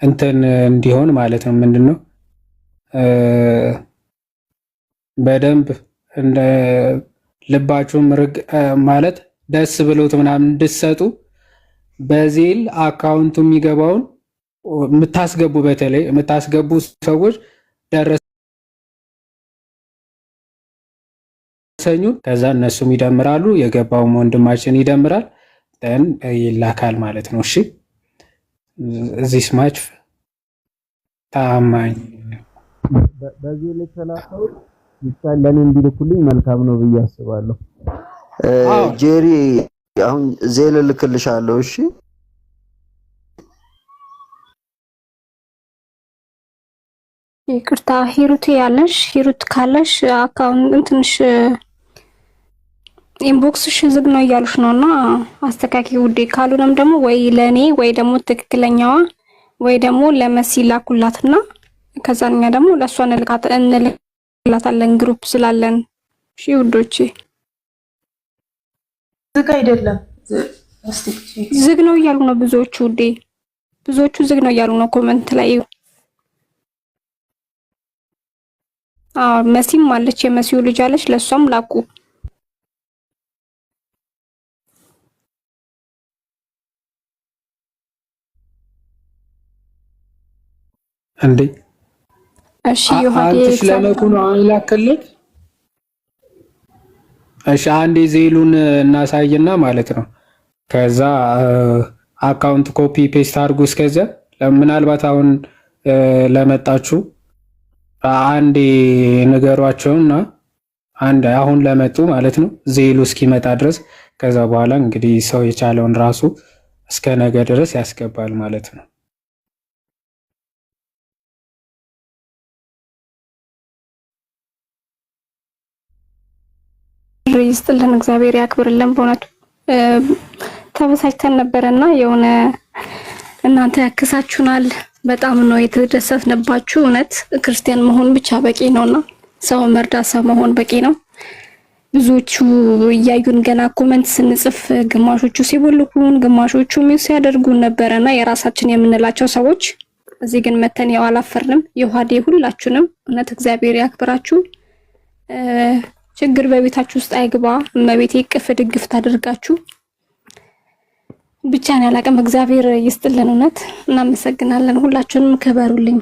እንትን እንዲሆን ማለት ነው። ምንድነው በደንብ እንደ ልባችሁም ማለት ደስ ብሎት ምናምን እንድትሰጡ በዜል አካውንቱ የሚገባውን የምታስገቡ በተለይ የምታስገቡ ሰዎች ደረሰኙን ከዛ እነሱም ይደምራሉ፣ የገባውም ወንድማችን ይደምራል፣ ደን ይላካል ማለት ነው። እሺ እዚህ ስማች ታማኝ በዚህ ልከላከው ይቻል ለኔ እንዲልኩልኝ መልካም ነው ብዬ አስባለሁ። ጄሪ አሁን ዜል ልክልሻለሁ። እሺ ይቅርታ ሂሩት ያለሽ ሂሩት ካለሽ አካውንት እንትንሽ ኢንቦክስሽ ዝግ ነው እያሉሽ ነውና አስተካኪ ውዴ። ካሉንም ደግሞ ወይ ለኔ ወይ ደግሞ ትክክለኛዋ ወይ ደግሞ ለመሲ ላኩላትና ከዛኛ ደግሞ ለሷ እንልካታለን ግሩፕ ስላለን። እሺ ውዶቼ ዝግ አይደለም ዝግ ነው እያሉ ነው ብዙዎቹ ውዴ፣ ብዙዎቹ ዝግ ነው እያሉ ነው ኮሜንት ላይ። መሲም አለች የመሲው ልጅ አለች፣ ለሷም ላኩ። እንዴ እሺ ዮሐዴ ስለመኩ ነው አላከልክ። እሺ አንዴ ዜሉን እናሳይና ማለት ነው። ከዛ አካውንት ኮፒ ፔስት አድርጉ። እስከዚያ ምናልባት አሁን ለመጣችሁ አንዴ ንገሯቸውና አንድ አሁን ለመጡ ማለት ነው ዜሉ እስኪመጣ ድረስ። ከዛ በኋላ እንግዲህ ሰው የቻለውን ራሱ እስከ ነገ ድረስ ያስገባል ማለት ነው። ይስጥልን፣ እግዚአብሔር ያክብርልን። በእውነቱ ተበሳጭተን ነበረና የሆነ እናንተ ያክሳችሁናል። በጣም ነው የተደሰትንባችሁ። እውነት ክርስቲያን መሆን ብቻ በቂ ነውና ሰው መርዳት ሰው መሆን በቂ ነው። ብዙዎቹ እያዩን ገና ኮሜንት ስንጽፍ ግማሾቹ ሲቦልኩን ግማሾቹ ሚስ ያደርጉን ነበረና የራሳችን የምንላቸው ሰዎች እዚህ ግን መተን ያው አላፈርንም። የውሃዴ ሁላችሁንም እውነት እግዚአብሔር ያክብራችሁ። ችግር በቤታችሁ ውስጥ አይግባ። እመቤቴ ቅፍ ድግፍ ታደርጋችሁ። ብቻ ነው ያላቀም። እግዚአብሔር ይስጥልን። እውነት እናመሰግናለን። ሁላችሁንም ክበሩልኝ።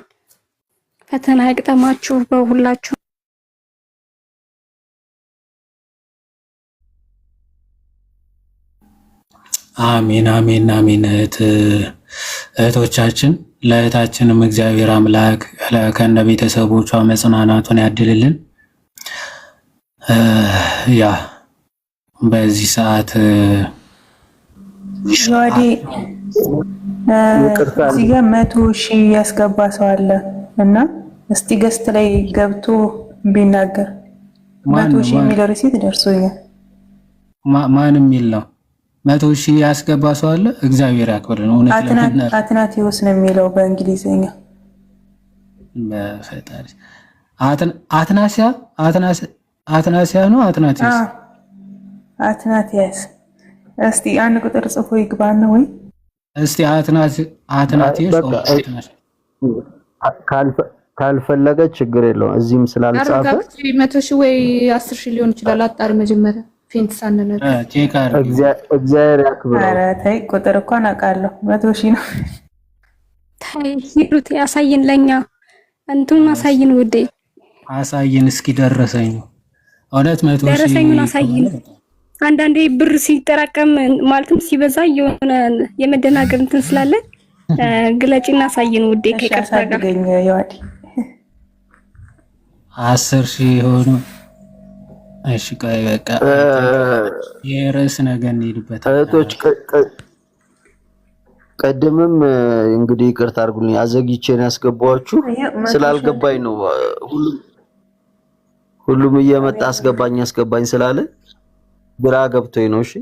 ፈተና ይቅጠማችሁ በሁላችሁ። አሜን አሜን አሜን። እህቶቻችን ለእህታችንም እግዚአብሔር አምላክ ከነ ቤተሰቦቿ መጽናናቱን ያድልልን። ያ በዚህ ሰዓት ዮሐዴ እዚህ ጋር 100,000 ያስገባ ሰው አለ እና እስቲ ገስት ላይ ገብቶ ቢናገር 100,000 የሚለው ሪሲት ደርሶኛል። ማንም የለው 100,000 ያስገባ ሰው አለ። እግዚአብሔር ያክብርን። እውነት አትናቴዎስ ነው የሚለው በእንግሊዝኛ። በፈጣሪ አትናሲያ ነው አትናቲስ አትናቲያስ። እስቲ አንድ ቁጥር ጽፎ ይግባና ወይ እስቲ አትናቲስ ካልፈለገ ችግር የለውም። እዚህም ስላልጻፈ 100,000 ወይ 10,000 ሊሆን ይችላል። አጣሪ መጀመሪያ ፌንት ሳንነር እግዚአብሔር ያክብረው። ኧረ ተይ ቁጥር እንኳን አውቃለሁ 100,000 ነው። ተይ ሂሩት ያሳይን፣ ለኛ እንቱን አሳይን፣ ውዴ አሳይን። እስኪ ደረሰኝ እውነት 100,000 ደረሰኙን አሳይን። አንዳንዴ ብር ሲጠራቀም ማለትም ሲበዛ የሆነ የመደናገር እንትን ስላለ ግለጪና አሳይን ውዴ። ከቀጥታ ጋር 10,000 ሆኖ እሺ፣ ቆይ በቃ የርዕስ ነገር እንሄድበት። እህቶች ቀድምም እንግዲህ ይቅርታ አድርጉልኝ፣ አዘግይቼ ነው ያስገባኋችሁ። ስላልገባኝ ነው። ሁሉም እየመጣ አስገባኝ ስላለ ግራ ገብቶኝ ነው። እሺ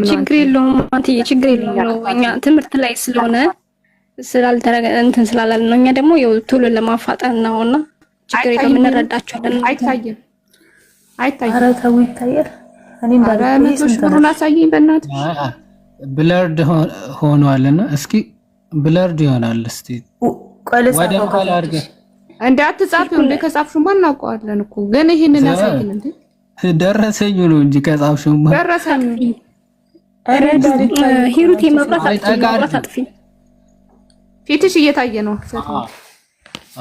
ችግር የለውም አንተዬ፣ ችግር የለውም። እኛ ትምህርት ላይ ስለሆነ እንትን ስላላልን ነው። እኛ ደግሞ ያው ቶሎ ለማፋጠን ነውና ችግር የለውም፣ እንረዳቸዋለን። አይታየም። ኧረ ተው ይታያል። እኔ እንዳልኩህ አሳየኝ በእናትህ። ብለርድ ሆኗልና እስኪ ብለርድ ይሆናል። እስቲ ወደ ኋላ አድርገህ እንዳትጻፊው እንደ ከጻፍሽማ እናውቀዋለን እኮ ግን ይሄንን ያሳየን እንዴ ደረሰኝ ነው እንጂ ከጻፍሽማ ደረሰኝ። ሂሩት መብራት አጥፊ፣ ፊትሽ እየታየ ነው።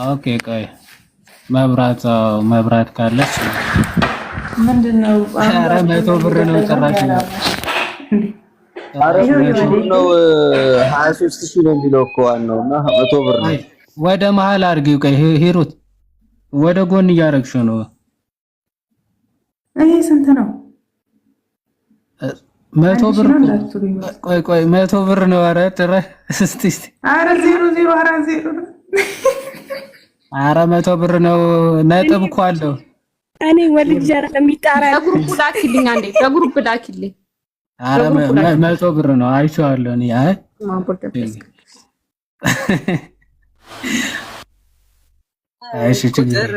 ኦኬ ቆይ መብራት ካለች ምንድነው? ኧረ 100 ብር ነው ጭራሽ ነው። ኧረ 100 ብር ነው 23,000 ነው የሚለው እኮ ዋናው እና 100 ብር ነው። ወደ መሀል አድርጊው። ቆይ ሂሩት ወደ ጎን እያደረግሽ ነው። ይሄ ስንት ነው? 100 ብር። ቆይ 100 ብር ነው። ኧረ ጭራሽ እስቲ ኧረ 0040 ነው። ኧረ 100 ብር ነው። ነጥብ እኮ አለው። እኔ ወልጅ አይደለም ይጣራ። በግሩፕ ላኪልኝ አንዴ፣ በግሩፕ ላኪልኝ። ኧረ 100 ብር ነው። አይቼዋለሁ እኔ። አይ እሺ ችግር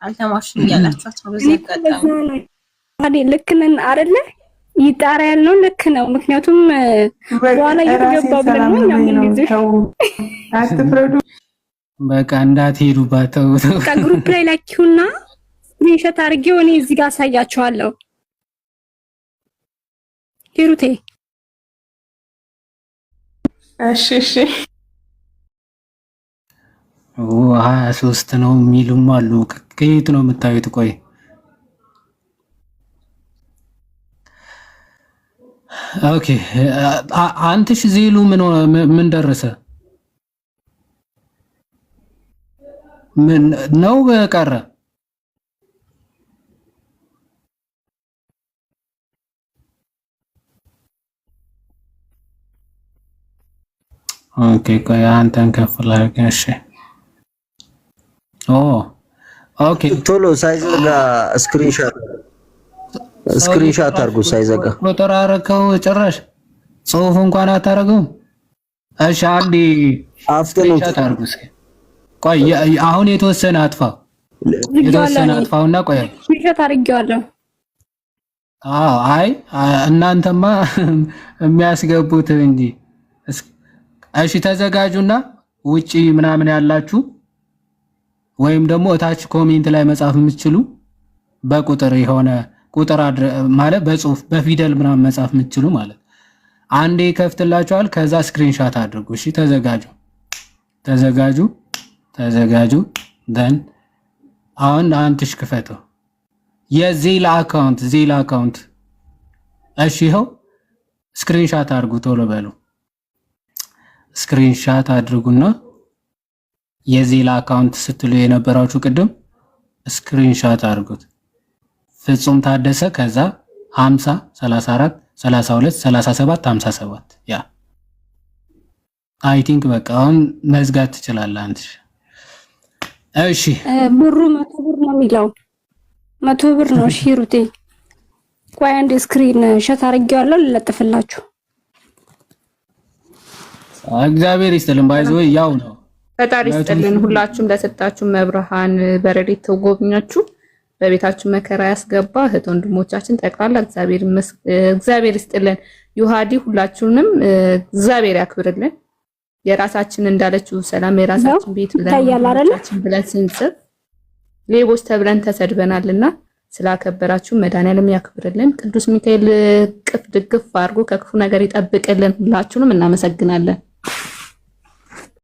አልተማሽም እያላችኋቸው በዚህ አጋጣሚ ልክ ነን አይደለ? ይጣራ ያልነው ልክ ነው። ምክንያቱም በኋላ እየተገባ ብለን ነው እኛ ምን ይዘሽ አትፍረዱ። በቃ እንዳትሄዱባት። በቃ ግሩፕ ላይ ላኪውና ስክሪንሾት አድርጌው እኔ እዚህ ጋር አሳያችኋለሁ። ሂሩቴ እሺ 23 ነው የሚሉም አሉ። ከየት ነው የምታዩት? ቆይ ኦኬ አንተሽ ዜሉ ምን ደረሰ? ምን ነው ቀረ? ኦኬ ቆይ አንተን ከፍላለህ። እሺ ኦኬ ቶሎ ሳይዘጋ ስክሪንሻት አድርጉ። ሳይዘጋ ቁጥር አደረከው ጭራሽ ጽሁፍ እንኳን አታረገውም። እሺ አንዴ ስክሪንሻት አድርጉ። ቆይ አሁን የተወሰነ አጥፋውና ቆይ ስክሪንሻት አድርጌዋለሁ። አይ እናንተማ የሚያስገቡት እንጂ። እሺ ተዘጋጁና ውጪ ምናምን ያላችሁ ወይም ደግሞ እታች ኮሜንት ላይ መጻፍ የምትችሉ በቁጥር የሆነ ቁጥር ማለት በጽሁፍ በፊደል ምናምን መጻፍ የምትችሉ ማለት አንዴ ከፍትላችኋል። ከዛ ስክሪንሻት አድርጉ። እሺ ተዘጋጁ። ደን አሁን አንተሽ ክፈተው የዜላ አካውንት። እሺ ይኸው ስክሪንሻት አድርጉ ቶሎ በሉ። ስክሪንሻት አድርጉና የዜላ አካውንት ስትሉ የነበራችሁ ቅድም ስክሪንሻት አድርጉት። ፍጹም ታደሰ ከዛ 50 34 32 37 57 ያ አይ ቲንክ በቃ አሁን መዝጋት ትችላለህ አንተ። እሺ ብሩ 100 ብር ነው የሚለው 100 ብር ነው። እሺ ሩቴ ቆይ አንድ ስክሪን ሸት አድርጌዋለሁ ልለጥፍላችሁ። እግዚአብሔር ይስጥልን። ባይዘው ያው ነው ፈጣሪ ይስጥልን። ሁላችሁም ለሰጣችሁ መብርሃን በረድኤት ተጎብኛችሁ በቤታችሁ መከራ ያስገባ እህት ወንድሞቻችን ጠቅላላ እግዚአብሔር ይስጥልን። ዩሃዲ ሁላችሁንም እግዚአብሔር ያክብርልን። የራሳችን እንዳለችው ሰላም የራሳችን ቤት ብለን ስንጽፍ ሌቦች ተብለን ተሰድበናልና ስላከበራችሁ መድኃኒዓለም ያክብርልን። ቅዱስ ሚካኤል ቅፍ ድግፍ አድርጎ ከክፉ ነገር ይጠብቅልን። ሁላችሁንም እናመሰግናለን።